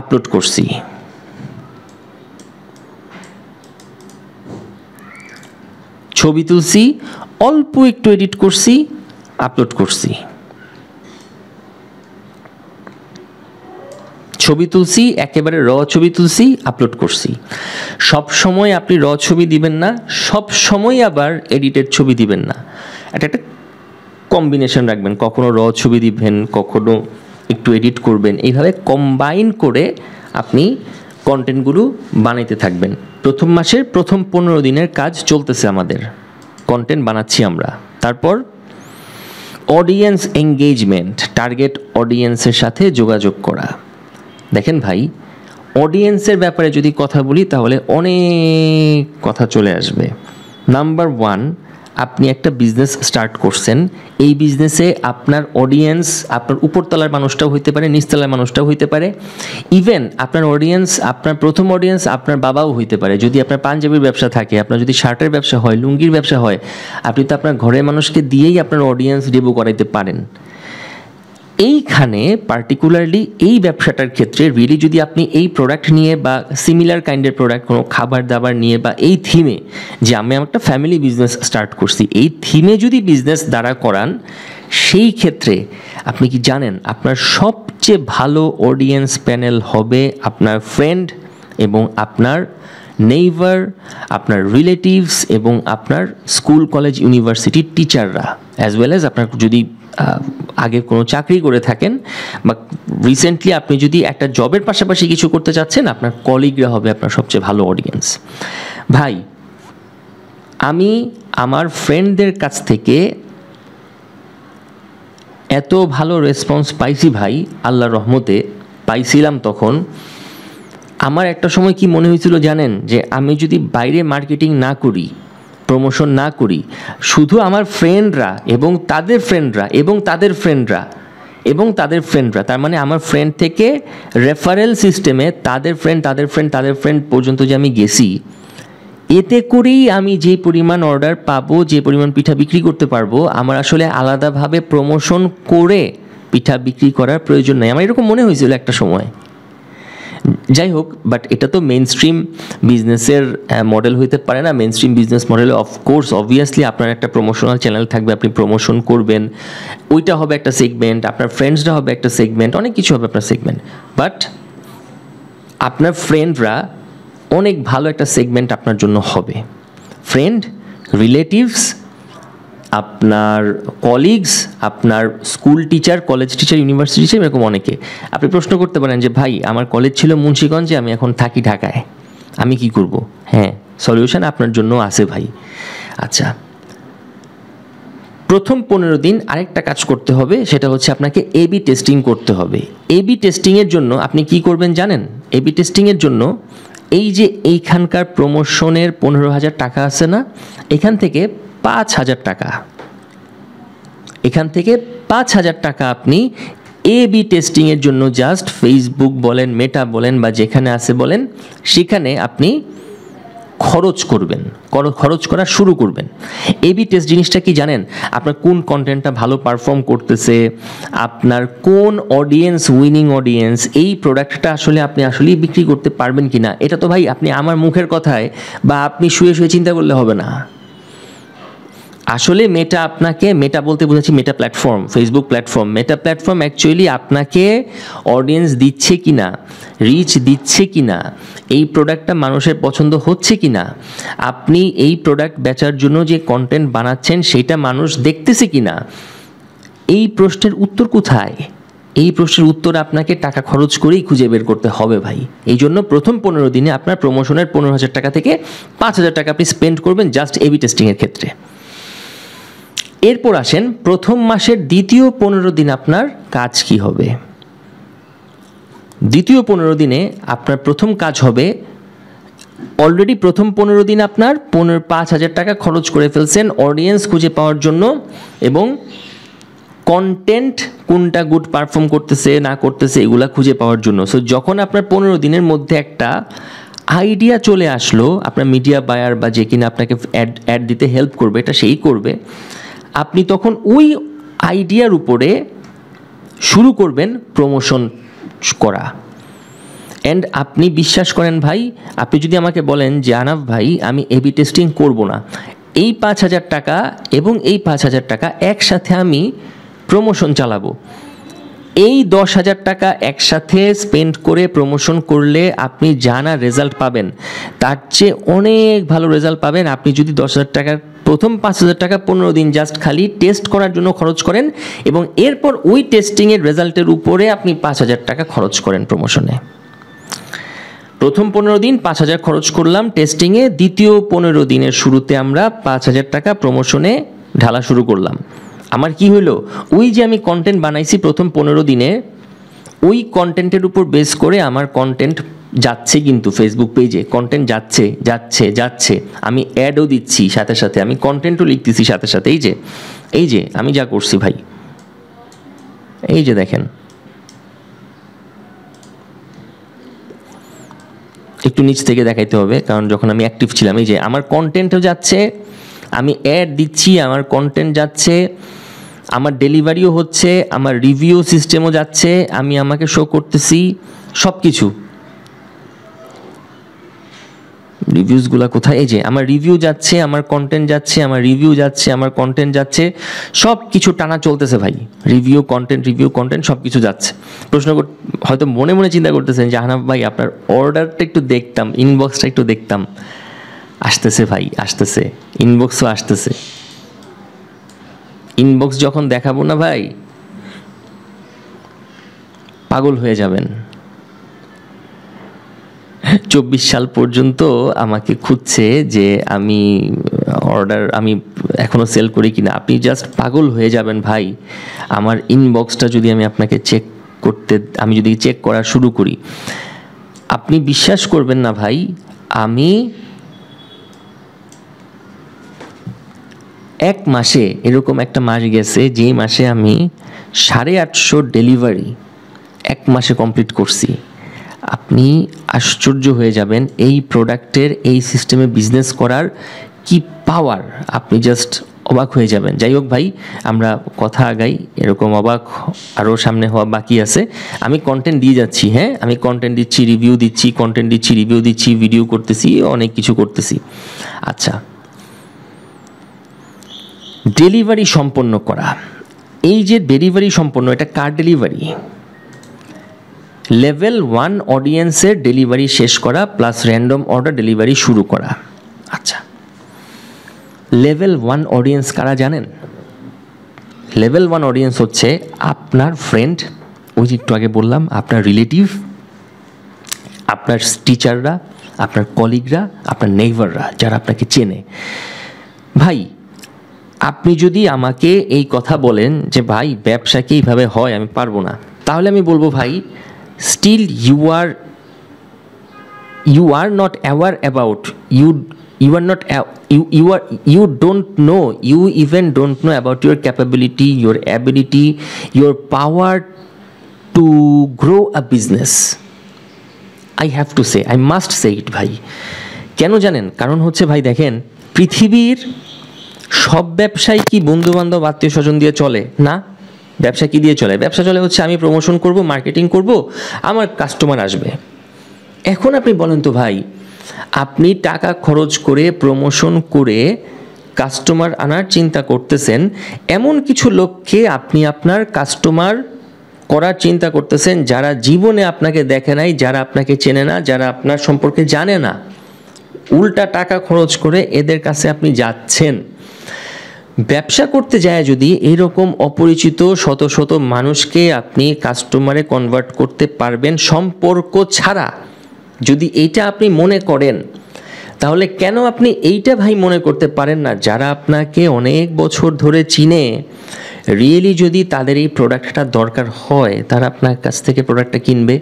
আপলোড করছি, ছবি তুলছি, অল্প একটু এডিট করছি, আপলোড করছি, ছবি তুলছি, একেবারে র ছবি তুলছি, আপলোড করছি। সব সময় আপনি র ছবি দিবেন না, সব সময় আবার এডিটেড ছবি দিবেন না, এটা একটা কম্বিনেশন রাখবেন। কখনো র ছবি দিবেন, কখনো একটু এডিট করবেন, এইভাবে কম্বাইন করে আপনি কন্টেন্টগুলো বানাইতে থাকবেন। প্রথম মাসের প্রথম 15 দিনের কাজ চলতেছে আমাদের, কন্টেন্ট বানাচ্ছি আমরা। তারপর অডিয়েন্স এঙ্গেজমেন্ট, টার্গেট অডিয়েন্সের সাথে যোগাযোগ করা। দেখেন ভাই, অডিয়েন্সের ব্যাপারে যদি কথা বলি তাহলে অনেক কথা চলে আসবে। নাম্বার 1, আপনি একটা বিজনেস স্টার্ট করছেন, এই বিজনেসে আপনার অডিয়েন্স আপনার উপরতলার মানুষটাও হইতে পারে, নিচতলার মানুষটাও হইতে পারে, ইভেন আপনার অডিয়েন্স, আপনার প্রথম অডিয়েন্স আপনার বাবাও হইতে পারে। যদি আপনার পাঞ্জাবির ব্যবসা থাকে, আপনার যদি শার্টের ব্যবসা হয়, লুঙ্গির ব্যবসা হয়, আপনি তো আপনার ঘরের মানুষকে দিয়েই আপনার অডিয়েন্স ডেবু করাইতে পারেন। এইখানে পার্টিকুলারলি এই ব্যবসাটার ক্ষেত্রে রিয়েলি যদি আপনি এই প্রোডাক্ট নিয়ে বা সিমিলার কাইন্ডের প্রোডাক্ট, কোনো খাবার দাবার নিয়ে, বা এই থিমে যে আমি একটা ফ্যামিলি বিজনেস স্টার্ট করছি, এই থিমে যদি বিজনেস দাঁড়া করান, সেই ক্ষেত্রে আপনি কি জানেন আপনার সবচেয়ে ভালো অডিয়েন্স প্যানেল হবে আপনার ফ্রেন্ড এবং আপনার নেইবার, আপনার রিলেটিভস এবং আপনার স্কুল কলেজ ইউনিভার্সিটির টিচাররা, অ্যাজ ওয়েল অ্যাজ আপনার যদি আগে কোনো চাকরি করে থাকেন বা রিসেন্টলি আপনি যদি একটা জবের পাশাপাশি কিছু করতে চাচ্ছেন, আপনার কলিগরা হবে আপনার সবচেয়ে ভালো অডিয়েন্স। ভাই, আমি আমার ফ্রেন্ডদের কাছ থেকে এত ভালো রেসপন্স পাইছি ভাই, আল্লাহর রহমতে পাইছিলাম। তখন আমার একটা সময় কি মনে হয়েছিল জানেন, যে আমি যদি বাইরে মার্কেটিং না করি, প্রমোশন না করি, শুধু আমার ফ্রেন্ডরা এবং তাদের ফ্রেন্ডরা এবং তাদের ফ্রেন্ডরা এবং তাদের ফ্রেন্ডরা, তার মানে আমার ফ্রেন্ড থেকে রেফারেল সিস্টেমে তাদের ফ্রেন্ড তাদের ফ্রেন্ড তাদের ফ্রেন্ড পর্যন্ত যে আমি গেছি, এতে করেই আমি যে পরিমাণ অর্ডার পাবো, যে পরিমাণ পিঠা বিক্রি করতে পারবো, আমার আসলে আলাদাভাবে প্রমোশন করে পিঠা বিক্রি করার প্রয়োজন নেই। আমার এরকম মনে হয়েছিল একটা সময়। যাই হোক, বাট এটা তো মেইন স্ট্রিম বিজনেসের মডেল হইতে পারে না। মেইন স্ট্রিম বিজনেস মডেলে অফকোর্স অবভিয়াসলি আপনার একটা প্রমোশনাল চ্যানেল থাকবে, আপনি প্রমোশন করবেন, ওইটা হবে একটা সেগমেন্ট, আপনার ফ্রেন্ডসরা হবে একটা সেগমেন্ট, অনেক কিছু হবে আপনার সেগমেন্ট। বাট আপনার ফ্রেন্ডরা অনেক ভালো একটা সেগমেন্ট আপনার জন্য হবে। ফ্রেন্ড, রিলেটিভস, আপনার কলিগস, আপনার school teacher, college teacher, university teacher, এরকম অনেকে। আপনি প্রশ্ন করতে পারেন যে ভাই, আমার কলেজ ছিল মুন্সিগঞ্জে, আমি এখন থাকি ঢাকায়, আমি কি করব? হ্যাঁ, সলিউশন আপনার জন্য আছে ভাই। আচ্ছা, প্রথম 15 দিন আরেকটা কাজ করতে হবে, সেটা হচ্ছে আপনাকে এবি টেস্টিং করতে হবে। এবি টেস্টিংয়ের জন্য আপনি কি করবেন জানেন? এবি টেস্টিংয়ের জন্য এই যে এইখানকার প্রমোশনের 15,000 টাকা আছে না, এখান থেকে 5,000 টাকা, এখান থেকে 5,000 টাকা আপনি A/B টেস্টিংয়ের জন্য জাস্ট ফেসবুক বলেন, মেটা বলেন বা যেখানে আছে বলেন, সেখানে আপনি খরচ করবেন, খরচ করা শুরু করবেন। A/B টেস্ট জিনিসটা কি জানেন? আপনার কোন কন্টেন্টটা ভালো পারফর্ম করতেছে, আপনার কোন অডিয়েন্স উইনিং অডিয়েন্স, এই প্রোডাক্টটা আসলে আপনি আসলেই বিক্রি করতে পারবেন কি না। এটা তো ভাই আপনি আমার মুখের কথায় বা আপনি শুয়ে শুয়ে চিন্তা করলে হবে না। আসলে মেটা আপনাকে, মেটা বলতে বোঝাচ্ছি মেটা প্ল্যাটফর্ম, ফেসবুক প্ল্যাটফর্ম, মেটা প্ল্যাটফর্ম অ্যাকচুয়ালি আপনাকে অডিয়েন্স দিচ্ছে কি না, রিচ দিচ্ছে কি না, এই প্রোডাক্টটা মানুষের পছন্দ হচ্ছে কি না, আপনি এই প্রোডাক্ট বেচার জন্য যে কন্টেন্ট বানাচ্ছেন সেটা মানুষ দেখতেছে কি না, এই প্রশ্নের উত্তর কোথায়? এই প্রশ্নের উত্তর আপনাকে টাকা খরচ করেই খুঁজে বের করতে হবে ভাই। এই জন্য প্রথম 15 দিনে আপনার প্রমোশনের 15,000 টাকা থেকে 5,000 টাকা আপনি স্পেন্ড করবেন জাস্ট A/B টেস্টিংয়ের ক্ষেত্রে। এরপর আসেন প্রথম মাসের দ্বিতীয় 15 দিন আপনার কাজ কি হবে। দ্বিতীয় 15 দিনে আপনার প্রথম কাজ হবে, অলরেডি প্রথম 15 দিন আপনার 5,000 টাকা খরচ করে ফেলছেন অডিয়েন্স খুঁজে পাওয়ার জন্য এবং কন্টেন্ট কোনটা গুড পারফর্ম করতেছে না করতেছে এগুলা খুঁজে পাওয়ার জন্য। সো যখন আপনার 15 দিনের মধ্যে একটা আইডিয়া চলে আসলো, আপনার মিডিয়া বায়ার বা যে কিনা আপনাকে অ্যাড দিতে হেল্প করবে, এটা সেই করবে, আপনি তখন ওই আইডিয়ার উপরে শুরু করবেন প্রমোশন করা। অ্যান্ড আপনি বিশ্বাস করেন ভাই, আপনি যদি আমাকে বলেন যে আনাফ ভাই আমি A/B টেস্টিং করব না, এই 5,000 টাকা এবং এই 5,000 টাকা একসাথে আমি প্রমোশন চালাবো, এই 10,000 টাকা একসাথে স্পেন্ড করে প্রমোশন করলে আপনি জানা রেজাল্ট পাবেন, তার চেয়ে অনেক ভালো রেজাল্ট পাবেন আপনি যদি 10,000 টাকার প্রথম 5,000 টাকা 15 দিন জাস্ট খালি টেস্ট করার জন্য খরচ করেন এবং এরপর ওই টেস্টিংয়ের রেজাল্টের উপরে আপনি 5,000 টাকা খরচ করেন প্রমোশনে। প্রথম 15 দিন 5,000 খরচ করলাম টেস্টিংয়ে, দ্বিতীয় 15 দিনের শুরুতে আমরা 5,000 টাকা প্রমোশনে ঢালা শুরু করলাম। আমার কি হলো, ওই যে আমি কন্টেন্ট বানাইছি প্রথম 15 দিনে, ওই কন্টেন্টের উপর বেস করে আমার কন্টেন্ট যাচ্ছে, কিন্তু ফেসবুক পেজে কন্টেন্ট যাচ্ছে যাচ্ছে যাচ্ছে, আমি অ্যাডও দিচ্ছি সাথে সাথে, আমি কন্টেন্টও লিখতেছি সাথে সাথে। এই যে আমি যা করছি ভাই, এই যে দেখেন, একটু নিচ থেকে দেখাইতে হবে কারণ যখন আমি অ্যাক্টিভ ছিলাম, এই যে আমার কন্টেন্টও যাচ্ছে, আমি অ্যাড দিচ্ছি, আমার কন্টেন্ট যাচ্ছে, আমার ডেলিভারিও হচ্ছে, আমার রিভিউ সিস্টেমও যাচ্ছে, আমি আমাকে শো করতেছি সব কিছু। রিভিউসগুলো কোথায়? এই যে আমার রিভিউ যাচ্ছে, আমার কন্টেন্ট যাচ্ছে, আমার রিভিউ যাচ্ছে, আমার কন্টেন্ট যাচ্ছে, সব কিছু টানা চলতেছে ভাই। রিভিউ কন্টেন্ট সব কিছু যাচ্ছে। প্রশ্ন হয়তো মনে মনে চিন্তা করতেছেন যে আহনাফ ভাই আপনার অর্ডারটা একটু দেখতাম, ইনবক্সটা একটু দেখতাম। আসতেছে ভাই, আসতেছে, ইনবক্সও আসতেছে। ইনবক্স যখন দেখাবো না ভাই, পাগল হয়ে যাবেন। 24 সাল পর্যন্ত আমাকে খুঁজছে যে আমি অর্ডার আমি এখনো সেল করি কিনা। আপনি জাস্ট পাগল হয়ে যাবেন ভাই। আমার ইনবক্সটা যদি আমি আপনাকে আমি যদি চেক করা শুরু করি, আপনি বিশ্বাস করবেন না ভাই, আমি 1 মাসে, এরকম একটা মাস গেছে যেই মাসে আমি 850 ডেলিভারি 1 মাসে কমপ্লিট করছি। আপনি আশ্চর্য হয়ে যাবেন এই প্রোডাক্টের, এই সিস্টেমে বিজনেস করার কি পাওয়ার, আপনি জাস্ট অবাক হয়ে যাবেন। যাই হোক ভাই, আমরা কথা আগাই, এরকম অবাক আরও সামনে হওয়া বাকি আছে। আমি কন্টেন্ট দিয়ে যাচ্ছি, হ্যাঁ আমি কন্টেন্ট দিচ্ছি, রিভিউ দিচ্ছি, কন্টেন্ট দিচ্ছি, রিভিউ দিচ্ছি, ভিডিও করতেছি, অনেক কিছু করতেছি। আচ্ছা, ডেলিভারি সম্পন্ন করা, এই যে ডেলিভারি সম্পন্ন, এটা কার ডেলিভারি? লেভেল 1 অডিয়েন্সের ডেলিভারি শেষ করা প্লাস র্যান্ডম অর্ডার ডেলিভারি শুরু করা। আচ্ছা, লেভেল 1 অডিয়েন্স কারা জানেন? লেভেল 1 অডিয়েন্স হচ্ছে আপনার ফ্রেন্ড, ওই যে একটু আগে বললাম, আপনার রিলেটিভ, আপনার টিচাররা, আপনার কলিগরা, আপনার নেইবাররা, যারা আপনাকে চেনে। ভাই, আপনি যদি আমাকে এই কথা বলেন যে ভাই ব্যবসা কি এইভাবে হয়, আমি পারবো না, তাহলে আমি বলবো ভাই, still you are not aware about, you don't know, you even don't know about your capability, your ability, your power to grow a business, I have to say, I must say it ভাই। কেন জানেন? কারণ হচ্ছে ভাই দেখেন, পৃথিবীর সব ব্যবসায় কি বন্ধু বান্ধব আত্মীয় স্বজন দিয়ে চলে? না। ব্যবসা কি দিয়ে চলে? ব্যবসা চলে হচ্ছে আমি প্রমোশন করব, মার্কেটিং করব, আমার কাস্টমার আসবে। এখন আপনি বলেন তো ভাই, আপনি টাকা খরচ করে প্রমোশন করে কাস্টমার আনার চিন্তা করতেছেন, এমন কিছু লোককে আপনি আপনার কাস্টমার করার চিন্তা করতেছেন যারা জীবনে আপনাকে দেখে নাই, যারা আপনাকে চেনে না, যারা আপনার সম্পর্কে জানে না। উল্টা টাকা খরচ করে এদের কাছে আপনি যাচ্ছেন। ব্যবসা করতে যায় যদি এরকম অপরিচিত শত শত মানুষকে আপনি কাস্টমারে কনভার্ট করতে পারবেন সম্পর্ক ছাড়া, যদি এইটা আপনি মনে করেন, তাহলে কেন আপনি এইটা ভাই মনে করতে পারেন না যারা আপনাকে অনেক বছর ধরে চিনে, রিয়েলি যদি তাদের এই প্রোডাক্টটা দরকার হয় তারা আপনার কাছ থেকে প্রোডাক্টটা কিনবে?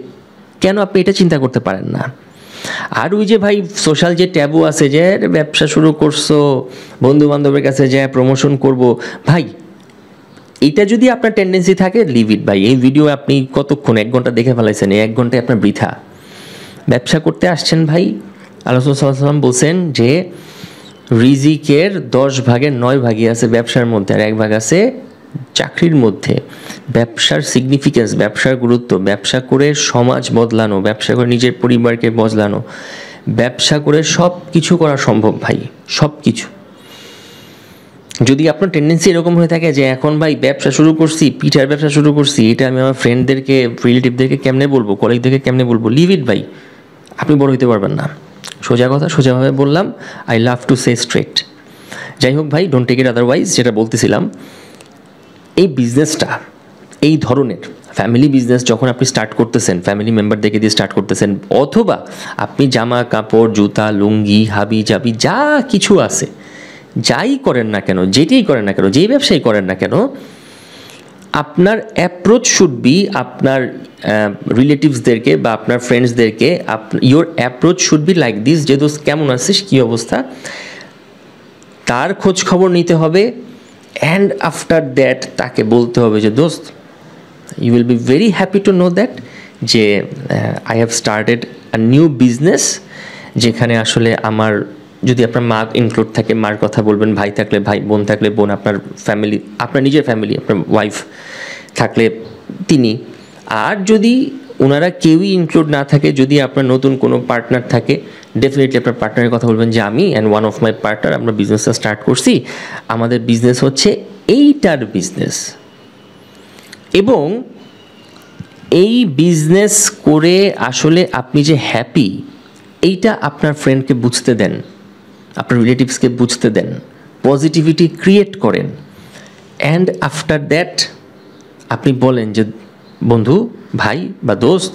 কেন আপনি এটা চিন্তা করতে পারেন না? আর ওই যে ভাই সোশ্যাল যে ট্যাবু আছে যে ব্যবসা শুরু করছো, বন্ধু বান্ধবের কাছে যায় প্রমোশন করব, ভাই এইটা যদি আপনার টেন্ডেন্সি থাকে, লিভ ইট ভাই। এই ভিডিও আপনি কতক্ষণ 1 ঘন্টা দেখে ফেলাইছেন, এই 1 ঘন্টায় আপনার বৃথা। ব্যবসা করতে আসছেন ভাই, আল্লাহ সাল্লাল্লাহু আলাইহি ওয়াসাল্লাম বলছেন যে রিজিকের 10 ভাগের 9 ভাগই আছে ব্যবসার মধ্যে, আর 1 ভাগ আছে চাকরির মধ্যে। ব্যবসার সিগনিফিকেন্স, ব্যবসার গুরুত্ব, ব্যবসা করে সমাজ বদলানো, ব্যবসা করে নিজের পরিবারকে বদলানো, ব্যবসা করে সব কিছু করা সম্ভব ভাই, সব কিছু। যদি আপনার টেন্ডেন্সি এরকম হয়ে থাকে যে এখন ভাই ব্যবসা শুরু করছি, পিঠার ব্যবসা শুরু করছি, এটা আমি আমার ফ্রেন্ডদেরকে, রিলেটিভদেরকে কেমনে বলবো, কলিগদেরকে কেমনে বলবো, লিভ ইট ভাই। আপনি বড় হইতে পারবেন না। সোজা কথা সোজাভাবে বললাম, I love to say straight. যাই হোক ভাই, ডোন্ট টেক ইট আদারওয়াইজ। যেটা বলতেছিলাম, এই বিজনেসটা এই ধরনের ফ্যামিলি বিজনেস যখন আপনি স্টার্ট করতেছেন, ফ্যামিলি মেম্বারদেরকে দিয়ে স্টার্ট করতেছেন, অথবা আপনি জামা কাপড়, জুতা, লুঙ্গি, হাবি জাবি যা কিছু আছে, যাই করেন না কেন, যেটাই করেন না কেন, যেই ব্যবসায়ী করেন না কেন, আপনার অ্যাপ্রোচ শুড বি, আপনার রিলেটিভসদেরকে বা আপনার ফ্রেন্ডসদেরকে your approach should be like this, যে দোস্ত কেমন আছিস, কী অবস্থা, তার খোঁজ খবর নিতে হবে। অ্যান্ড আফটার দ্যাট তাকে বলতে হবে যে দোস্ত, you will be very happy to know that যে I have started a new business, যেখানে আসলে আমার, যদি আপনার মা ইনক্লুড থাকে মার কথা বলবেন, ভাই থাকলে ভাই, বোন থাকলে বোন, আপনার ফ্যামিলি, আপনার নিজের ফ্যামিলি, আপনার ওয়াইফ থাকলে তিনি, আর যদি ওনারা কেউই ইনক্লুড না থাকে, যদি আপনার নতুন কোনো পার্টনার থাকে, ডেফিনেটলি আপনার পার্টনারের কথা বলবেন যে আমি and one of my partner আমরা বিজনেসটা স্টার্ট করছি, আমাদের বিজনেস হচ্ছে এইটার বিজনেস, এবং এই বিজনেস করে আসলে আপনি যে হ্যাপি, এইটা আপনার ফ্রেন্ডকে বুঝতে দেন, আপনার রিলেটিভসকে বুঝতে দেন, পজিটিভিটি ক্রিয়েট করেন। অ্যান্ড আফটার দ্যাট আপনি বলেন যে বন্ধু, ভাই বা দোস্ত,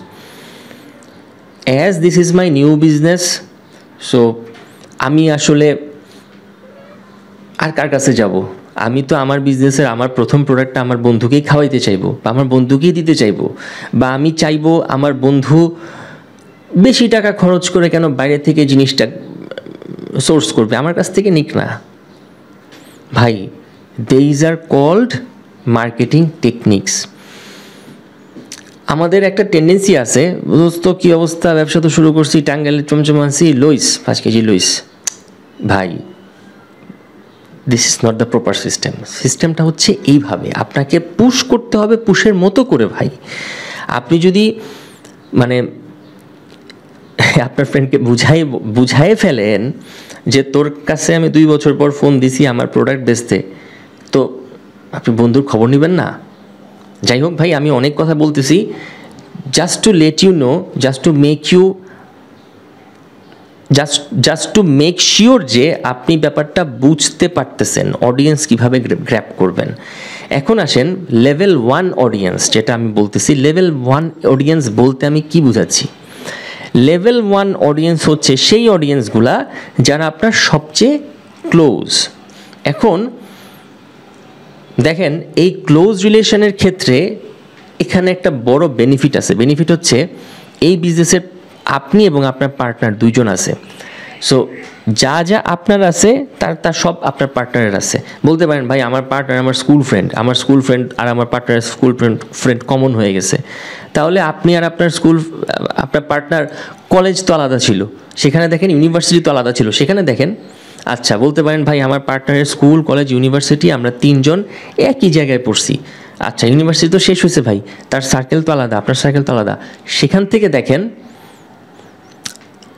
as this is my new business, so আমি আসলে আর কার কাছে যাব, আমি তো আমার বিজনেসের আমার প্রথম প্রোডাক্টটা আমার বন্ধুকেই খাওয়াইতে চাইবো, বা আমার বন্ধুকেই দিতে চাইবো, বা আমি চাইবো আমার বন্ধু বেশি টাকা খরচ করে কেন বাইরে থেকে জিনিসটা সোর্স করবে, আমার কাছ থেকে নিক না। ভাই, these are called marketing techniques. আমাদের একটা টেন্ডেন্সি আছে, দোস্ত কী অবস্থা, ব্যবসা তো শুরু করছি, টাঙ্গাইলের চমচমানসি, লইস 5 কেজি লইস। ভাই, this is not the proper system. সিস্টেমটা হচ্ছে এইভাবে, আপনাকে পুশ করতে হবে পুশের মতো করে। ভাই, আপনি যদি মানে আপনার ফ্রেন্ডকে বুঝাই ফেলেন যে তোর কাছে আমি 2 বছর পর ফোন দিছি আমার প্রোডাক্ট বেচতে, তো আপনি বন্ধুর খবর নেবেন না। যাই হোক ভাই, আমি অনেক কথা বলতেছি, just to let you know, just to make sure যে আপনি ব্যাপারটা বুঝতে পারতেছেন, অডিয়েন্স কীভাবে গ্র্যাপ করবেন। এখন আসেন লেভেল 1 অডিয়েন্স, যেটা আমি বলতেছি। লেভেল 1 অডিয়েন্স বলতে আমি কি বুঝাচ্ছি? লেভেল 1 অডিয়েন্স হচ্ছে সেই অডিয়েন্সগুলা যারা আপনার সবচেয়ে ক্লোজ। এখন দেখেন, এই ক্লোজ রিলেশনের ক্ষেত্রে এখানে একটা বড় বেনিফিট আছে। বেনিফিট হচ্ছে এই বিজনেসের আপনি এবং আপনার পার্টনার 2জন আছে, সো যা যা আপনার আছে তার সব আপনার পার্টনারের আছে। বলতে পারেন ভাই আমার পার্টনার আমার স্কুল ফ্রেন্ড আর আমার পার্টনারের স্কুল ফ্রেন্ড কমন হয়ে গেছে, তাহলে আপনি আর আপনার পার্টনার কলেজ তো আলাদা ছিল, সেখানে দেখেন ইউনিভার্সিটি তো আলাদা ছিল, সেখানে দেখেন। আচ্ছা বলতে পারেন ভাই আমার পার্টনারের স্কুল কলেজ ইউনিভার্সিটি আমরা তিনজন একই জায়গায় পড়ছি, আচ্ছা ইউনিভার্সিটি তো শেষ হয়েছে ভাই, তার সার্কেল তো আলাদা, আপনার সার্কেল তো আলাদা। সেখান থেকে দেখেন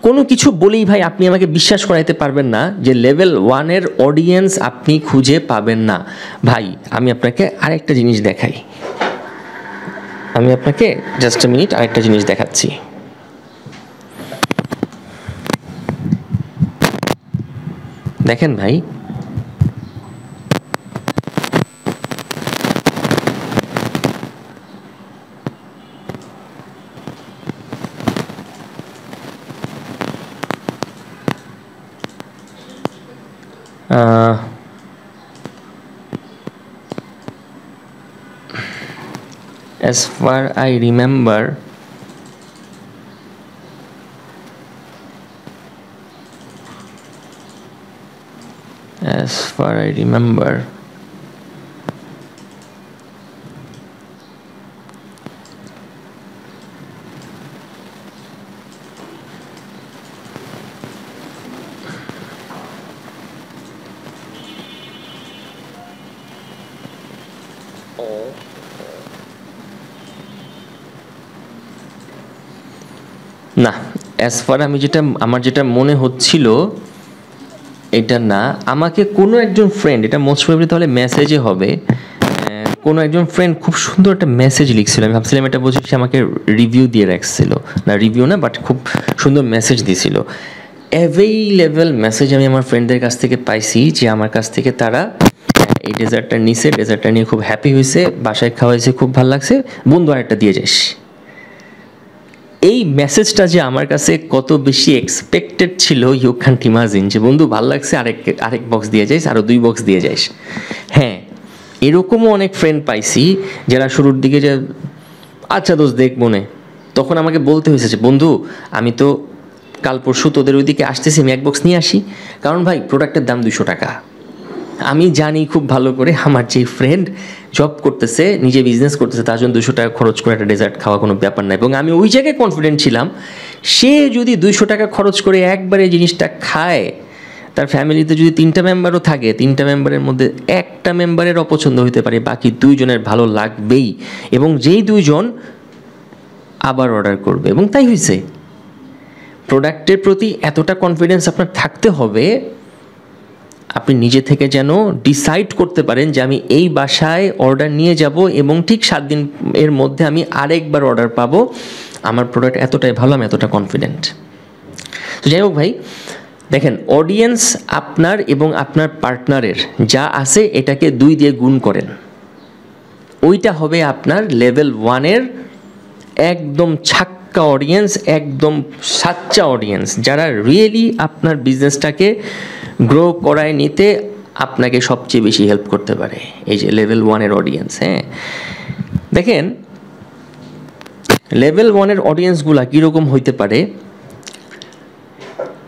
কোনো কিছু বলেই ভাই আপনি আমাকে বিশ্বাস করাইতে পারবেন না যে লেভেল 1-এর অডিয়েন্স আপনি খুঁজে পাবেন না। ভাই আমি আপনাকে আরেকটা জিনিস দেখাই, আমি আপনাকে জাস্ট আ মিনিট আরেকটা জিনিস দেখাচ্ছি। দেখেন ভাই as far I remember না, অ্যাজ ফার আমার যেটা মনে হচ্ছিল এটা না, আমাকে কোনো একজন ফ্রেন্ড, এটা মোস্ট প্রবাবলি তাহলে মেসেজে হবে, কোনো একজন ফ্রেন্ড খুব সুন্দর একটা মেসেজ লিখছিল, আমি ভাবছিলাম এটা বুঝি সে আমাকে রিভিউ দিয়ে রাখছিল, না রিভিউ না বাট খুব সুন্দর মেসেজ দিয়েছিল। অ্যাভেইলেবল মেসেজ আমি আমার ফ্রেন্ডদের কাছ থেকে পাইছি যে আমার কাছ থেকে তারা এই ডেজার্টটা নিছে, ডেজার্টটা নিয়ে খুব হ্যাপি হয়েছে, বাসায় খাওয়াইছে, খুব ভালো লাগছে, বন্ধু আরেকটা দিয়ে যাস। এই মেসেজটা যে আমার কাছে কত বেশি এক্সপেক্টেড ছিল ইউ ক্যান্ট ইমাজিন, যে বন্ধু ভালো লাগছে আরেক বক্স দিয়ে যাইস, আরও 2 বক্স দিয়ে যাইস। হ্যাঁ এরকমও অনেক ফ্রেন্ড পাইছি যারা শুরুর দিকে যে আচ্ছা দোস্ত দেখ মনে, তখন আমাকে বলতে হয়েছে যে বন্ধু আমি তো কাল পরশু তোদের ওইদিকে আসতেছি, আমি 1 বক্স নিয়ে আসি, কারণ ভাই প্রোডাক্টের দাম 200 টাকা। আমি জানি খুব ভালো করে আমার যে ফ্রেন্ড জব করতেছে, নিজে বিজনেস করতেছে, তার জন্য 200 টাকা খরচ করে একটা ডেজার্ট খাওয়া কোনো ব্যাপার না, এবং আমি ওই জায়গায় কনফিডেন্ট ছিলাম সে যদি 200 টাকা খরচ করে একবারে জিনিসটা খায়, তার ফ্যামিলিতে যদি 3টা মেম্বারও থাকে, 3টা মেম্বারের মধ্যে একটা মেম্বারের অপছন্দ হতে পারে, বাকি 2 জনের ভালো লাগবেই, এবং যেই 2 জন আবার অর্ডার করবে, এবং তাই হয়েছে। প্রোডাক্টের প্রতি এতটা কনফিডেন্স আপনার থাকতে হবে, আপনি নিজে থেকে যেন ডিসাইড করতে পারেন যে আমি এই বাসায় অর্ডার নিয়ে যাব এবং ঠিক 7 দিন এর মধ্যে আমি আরেকবার অর্ডার পাবো, আমার প্রোডাক্ট এতটাই ভালো, আমি এতটা কনফিডেন্ট। তো যাই হোক ভাই দেখেন, অডিয়েন্স আপনার এবং আপনার পার্টনারের যা আছে এটাকে 2 দিয়ে গুণ করেন, ওইটা হবে আপনার লেভেল 1-এর একদম ছাক্কা অডিয়েন্স, একদম সাচ্চা অডিয়েন্স, যারা রিয়েলি আপনার বিজনেসটাকে গ্রো করায় নিতে আপনাকে সবচেয়ে বেশি হেল্প করতে পারে, এই যে লেভেল 1-এর অডিয়েন্স। হ্যাঁ দেখেন লেভেল 1-এর অডিয়েন্সগুলা কীরকম হইতে পারে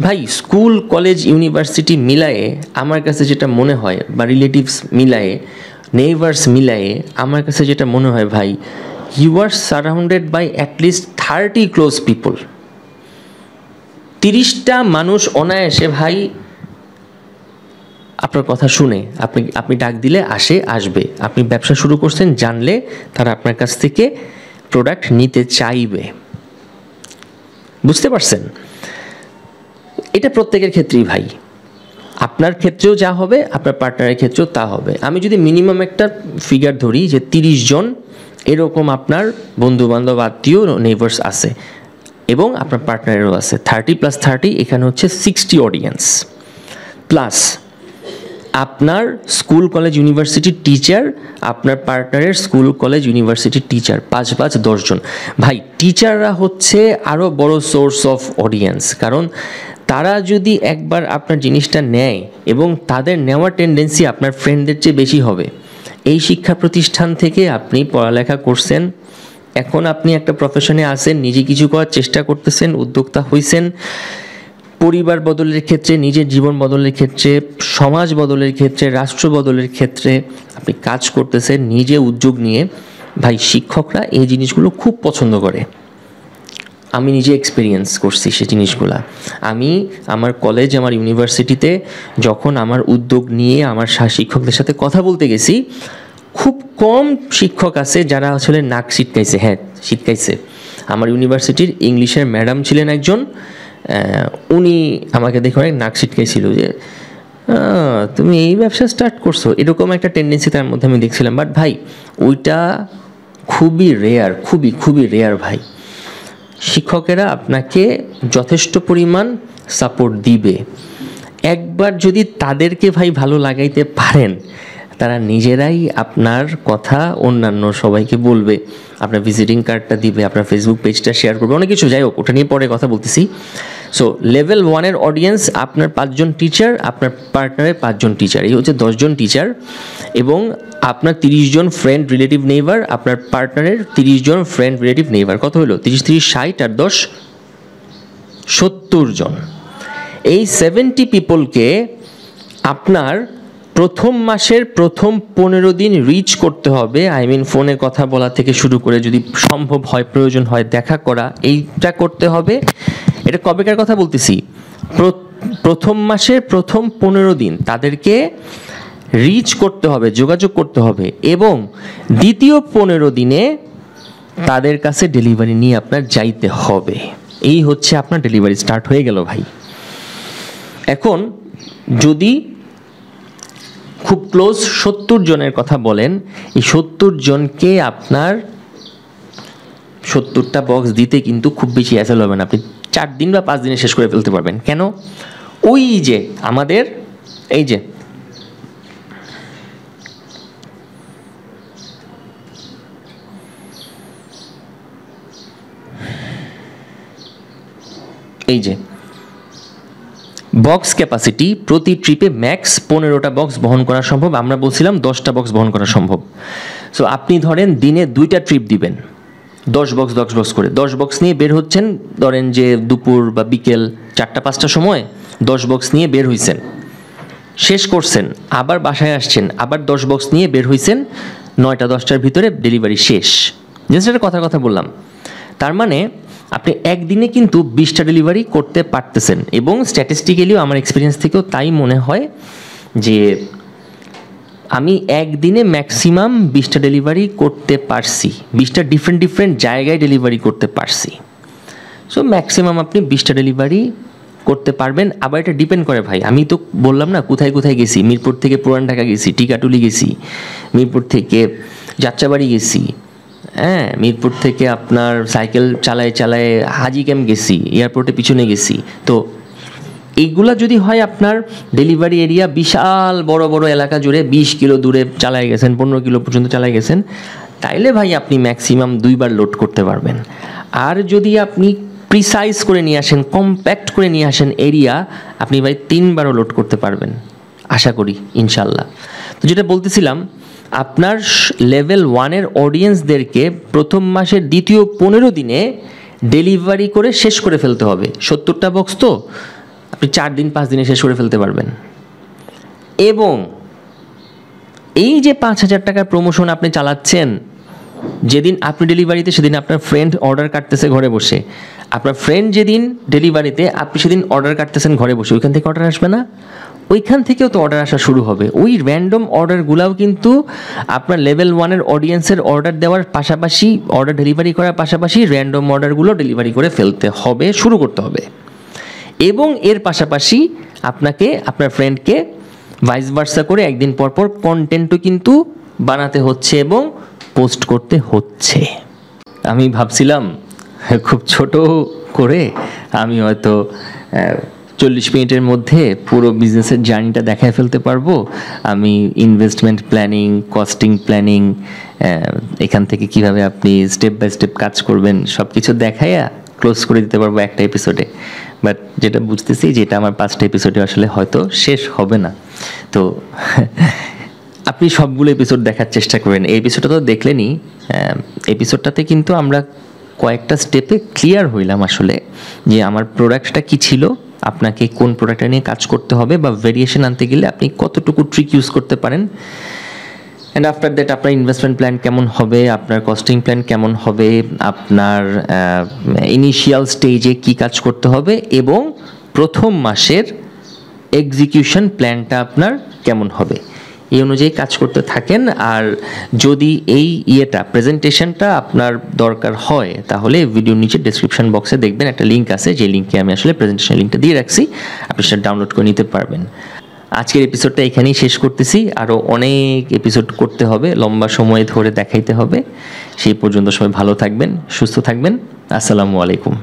ভাই, স্কুল কলেজ ইউনিভার্সিটি মিলায়ে আমার কাছে যেটা মনে হয়, বা রিলেটিভস মিলায়ে, নেইবার্স মিলায়ে আমার কাছে যেটা মনে হয় ভাই, you are surrounded by at least 30 close people. 30টা মানুষ অনায়াসে ভাই আপনার কথা শুনে, আপনি ডাক দিলে আসবে, আপনি ব্যবসা শুরু করছেন জানলে তারা আপনার কাছ থেকে প্রোডাক্ট নিতে চাইবে। বুঝতে পারছেন? এটা প্রত্যেকের ক্ষেত্রেই ভাই, আপনার ক্ষেত্রেও যা হবে আপনার পার্টনারের ক্ষেত্রেও তা হবে। আমি যদি মিনিমাম একটা ফিগার ধরি যে 30 জন এরকম আপনার বন্ধুবান্ধব আত্মীয় নেইবার্স আছে, এবং আপনার পার্টনারেরও আছে, 30 + 30 এখানে হচ্ছে 60 অডিয়েন্স, প্লাস আপনার স্কুল কলেজ ইউনিভার্সিটির টিচার, আপনার পার্টনারের স্কুল কলেজ ইউনিভার্সিটির টিচার, 5-5 জন। ভাই টিচাররা হচ্ছে আরও বড় সোর্স অফ অডিয়েন্স, কারণ তারা যদি একবার আপনার জিনিসটা নেয় এবং তাদের নেওয়ার টেন্ডেন্সি আপনার ফ্রেন্ডদের চেয়ে বেশি হবে। এই শিক্ষা প্রতিষ্ঠান থেকে আপনি পড়ালেখা করছেন, এখন আপনি একটা প্রফেশনে আছেন, নিজে কিছু করার চেষ্টা করতেছেন, উদ্যোক্তা হইছেন, পরিবার বদলের ক্ষেত্রে, নিজের জীবন বদলের ক্ষেত্রে, সমাজ বদলের ক্ষেত্রে, রাষ্ট্র বদলের ক্ষেত্রে আপনি কাজ করতেছেন নিজে উদ্যোগ নিয়ে, ভাই শিক্ষকরা এই জিনিসগুলো খুব পছন্দ করে। আমি নিজে এক্সপিরিয়েন্স করছি সে জিনিসগুলা। আমি আমার কলেজ, আমার ইউনিভার্সিটিতে যখন আমার উদ্যোগ নিয়ে আমার শিক্ষকদের সাথে কথা বলতে গেছি, খুব কম শিক্ষক আছে যারা আসলে নাক ছিটকাইছে। হ্যাঁ, ছিটকাইছে। আমার ইউনিভার্সিটির ইংলিশের ম্যাডাম ছিলেন একজন, উনি আমাকে দেখে অনেক নাক ছিটকাইছিল যে তুমি এই ব্যবসা স্টার্ট করছো, এরকম একটা টেন্ডেন্সি তার মধ্যে আমি দেখছিলাম। বাট ভাই ওইটা খুবই রেয়ার, খুবই খুবই রেয়ার ভাই। শিক্ষকেরা আপনাকে যথেষ্ট পরিমাণ সাপোর্ট দিবে। একবার যদি তাদেরকে ভাই ভালো লাগাইতে পারেন, তারা নিজেরাই আপনার কথা অন্যান্য সবাইকে বলবে, আপনার ভিজিটিং কার্ডটা দিবে, আপনার ফেসবুক পেজটা শেয়ার করবে, অনেক কিছু। যাই হোক, ওটা নিয়ে পরে কথা বলতেছি। সো লেভেল 1-এর অডিয়েন্স আপনার 5 জন টিচার, আপনার পার্টনারের 5 জন টিচার, এই হচ্ছে 10 জন টিচার, এবং আপনার 30 জন ফ্রেন্ড রিলেটিভ নেইবার, আপনার পার্টনারের 30 জন ফ্রেন্ড রিলেটিভ নেইবার। কত হলো? 30 60 আর 10 70 জন। এই 70 পিপলকে আপনার প্রথম মাসের প্রথম 15 দিন রিচ করতে হবে। আই মিন ফোনে কথা বলা থেকে শুরু করে, যদি সম্ভব হয়, প্রয়োজন হয় দেখা করা, এইটা করতে হবে। এটা কবেকার কথা বলতেছি? প্রথম মাসের প্রথম 15 দিন তাদেরকে রিচ করতে হবে, যোগাযোগ করতে হবে, এবং দ্বিতীয় 15 দিনে তাদের কাছে ডেলিভারি নিয়ে আপনার যাইতে হবে। এই হচ্ছে আপনার ডেলিভারি স্টার্ট হয়ে গেল ভাই। এখন যদি খুব ক্লোজ 70 জনের কথা বলেন, এই 70 জনকে আপনার 70টা বক্স দিতে কিন্তু খুব বেশি অ্যাসেল হবে না। আপনি 4 দিন বা 5 দিনে শেষ করে ফেলতে পারবেন। কেন? ওই যে আমাদের এই যে বক্স ক্যাপাসিটি, প্রতি ট্রিপে ম্যাক্স 15টা বক্স বহন করা সম্ভব। আমরা বলছিলাম 10টা বক্স বহন করা সম্ভব। সো আপনি ধরেন দিনে 2টা ট্রিপ দিবেন, 10 বক্স করে। 10 বক্স নিয়ে বের হচ্ছেন, ধরেন যে দুপুর বা বিকেল 4টা-5টার সময় 10 বক্স নিয়ে বের হইছেন, শেষ করছেন, আবার বাসায় আসছেন, আবার 10 বক্স নিয়ে বের হইছেন, 9টা-10টার ভিতরে ডেলিভারি শেষ। জাস্ট একটা কথা বললাম। তার মানে আপনি একদিনে কিন্তু 20টা ডেলিভারি করতে পারতেছেন, এবং স্ট্যাটিস্টিক্যালিও আমার এক্সপিরিয়েন্স থেকেও তাই মনে হয় যে আমি একদিনে ম্যাক্সিমাম 20টা ডেলিভারি করতে পারছি, 20টা ডিফারেন্ট জায়গায় ডেলিভারি করতে পারছি। সো ম্যাক্সিমাম আপনি 20টা ডেলিভারি করতে পারবেন। আবার এটা ডিপেন্ড করে ভাই, আমি তো বললাম না কোথায় কোথায় গেছি। মিরপুর থেকে পুরান ঢাকা গেছি, টিকাটুলি গেছি, মিরপুর থেকে যাত্রাবাড়ি গেছি, হ্যাঁ, মিরপুর থেকে আপনার সাইকেল চালায় হাজি ক্যাম্প গেছি, এয়ারপোর্টে পিছনে গেছি। তো এইগুলা যদি হয় আপনার ডেলিভারি এরিয়া বিশাল বড় বড় এলাকা জুড়ে 20 কিলো দূরে চালায় গেছেন, 15 কিলো পর্যন্ত চালায় গেছেন, তাইলে ভাই আপনি ম্যাক্সিমাম 2বার লোড করতে পারবেন। আর যদি আপনি প্রিসাইজ করে নিয়ে আসেন, কম্প্যাক্ট করে নিয়ে আসেন এরিয়া, আপনি ভাই 3বারও লোড করতে পারবেন আশা করি, ইনশাল্লাহ। তো যেটা বলতেছিলাম, আপনার লেভেল 1-এর অডিয়েন্সদেরকে প্রথম মাসের দ্বিতীয় 15 দিনে ডেলিভারি করে শেষ করে ফেলতে হবে। 70টা বক্স তো আপনি 4 দিন 5 দিনে শেষ করে ফেলতে পারবেন। এবং এই যে 5,000 টাকার প্রমোশন আপনি চালাচ্ছেন, যেদিন আপনি ডেলিভারিতে সেদিন আপনার ফ্রেন্ড অর্ডার কাটতেছে ঘরে বসে, আপনার ফ্রেন্ড যেদিন ডেলিভারিতে, আপনি সেদিন অর্ডার কাটতেছেন ঘরে বসে, ওইখান থেকে অর্ডার আসবে না? ওইখান থেকেও তো অর্ডার আসা শুরু হবে। ওই র্যান্ডম অর্ডারগুলাও কিন্তু আপনার লেভেল 1-এর অডিয়েন্সের অর্ডার দেওয়ার পাশাপাশি, অর্ডার ডেলিভারি করার পাশাপাশি র্যান্ডম অর্ডারগুলো ডেলিভারি করে ফেলতে হবে, শুরু করতে হবে। এবং এর পাশাপাশি আপনাকে আপনার ফ্রেন্ডকে ভাইস ভার্সা করে একদিন পর পর কন্টেন্টও কিন্তু বানাতে হচ্ছে এবং পোস্ট করতে হচ্ছে। আমি ভাবছিলাম খুব ছোট করে আমি হয়তো 40 মিনিটের মধ্যে পুরো বিজনেসের জার্নিটা দেখায় ফেলতে পারবো। আমি ইনভেস্টমেন্ট প্ল্যানিং, কস্টিং প্ল্যানিং, এখান থেকে কিভাবে আপনি স্টেপ বাই স্টেপ কাজ করবেন, সব কিছু দেখাইয়া ক্লোজ করে দিতে পারবো একটা এপিসোডে। বাট যেটা বুঝতেছি যে এটা আমার 5টা এপিসোডে আসলে হয়তো শেষ হবে না। তো আপনি সবগুলো এপিসোড দেখার চেষ্টা করবেন। এই এপিসোডটা তো দেখলেনই, এপিসোডটাতে কিন্তু আমরা কয়েকটা স্টেপে ক্লিয়ার হইলাম আসলে যে আমার প্রোডাক্টটা কি ছিল, আপনাকে কোন প্রোডাক্টটা নিয়ে কাজ করতে হবে বা ভেরিয়েশন আনতে গেলে আপনি কতটুকু ট্রিক ইউজ করতে পারেন। অ্যান্ড আফটার দ্যাট আপনার ইনভেস্টমেন্ট প্ল্যান কেমন হবে, আপনার কস্টিং প্ল্যান কেমন হবে, আপনার ইনিশিয়াল স্টেজে কি কাজ করতে হবে এবং প্রথম মাসের এক্সিকিউশন প্ল্যানটা আপনার কেমন হবে, এই অনুযায়ী কাজ করতে থাকেন। আর যদি এই প্রেজেন্টেশনটা আপনার দরকার হয় তাহলে ভিডিওর নিচে ডেসক্রিপশন বক্সে দেখবেন একটা লিঙ্ক আছে, যে লিঙ্কে আমি আসলে প্রেজেন্টেশন লিঙ্কটা দিয়ে রাখছি, আপনি সেটা ডাউনলোড করে নিতে পারবেন। আজকের এপিসোডটা এখানেই শেষ করতেছি, আরও অনেক এপিসোড করতে হবে, লম্বা সময় ধরে দেখাইতে হবে। সেই পর্যন্ত সবাই ভালো থাকবেন, সুস্থ থাকবেন। আসসালামু আলাইকুম।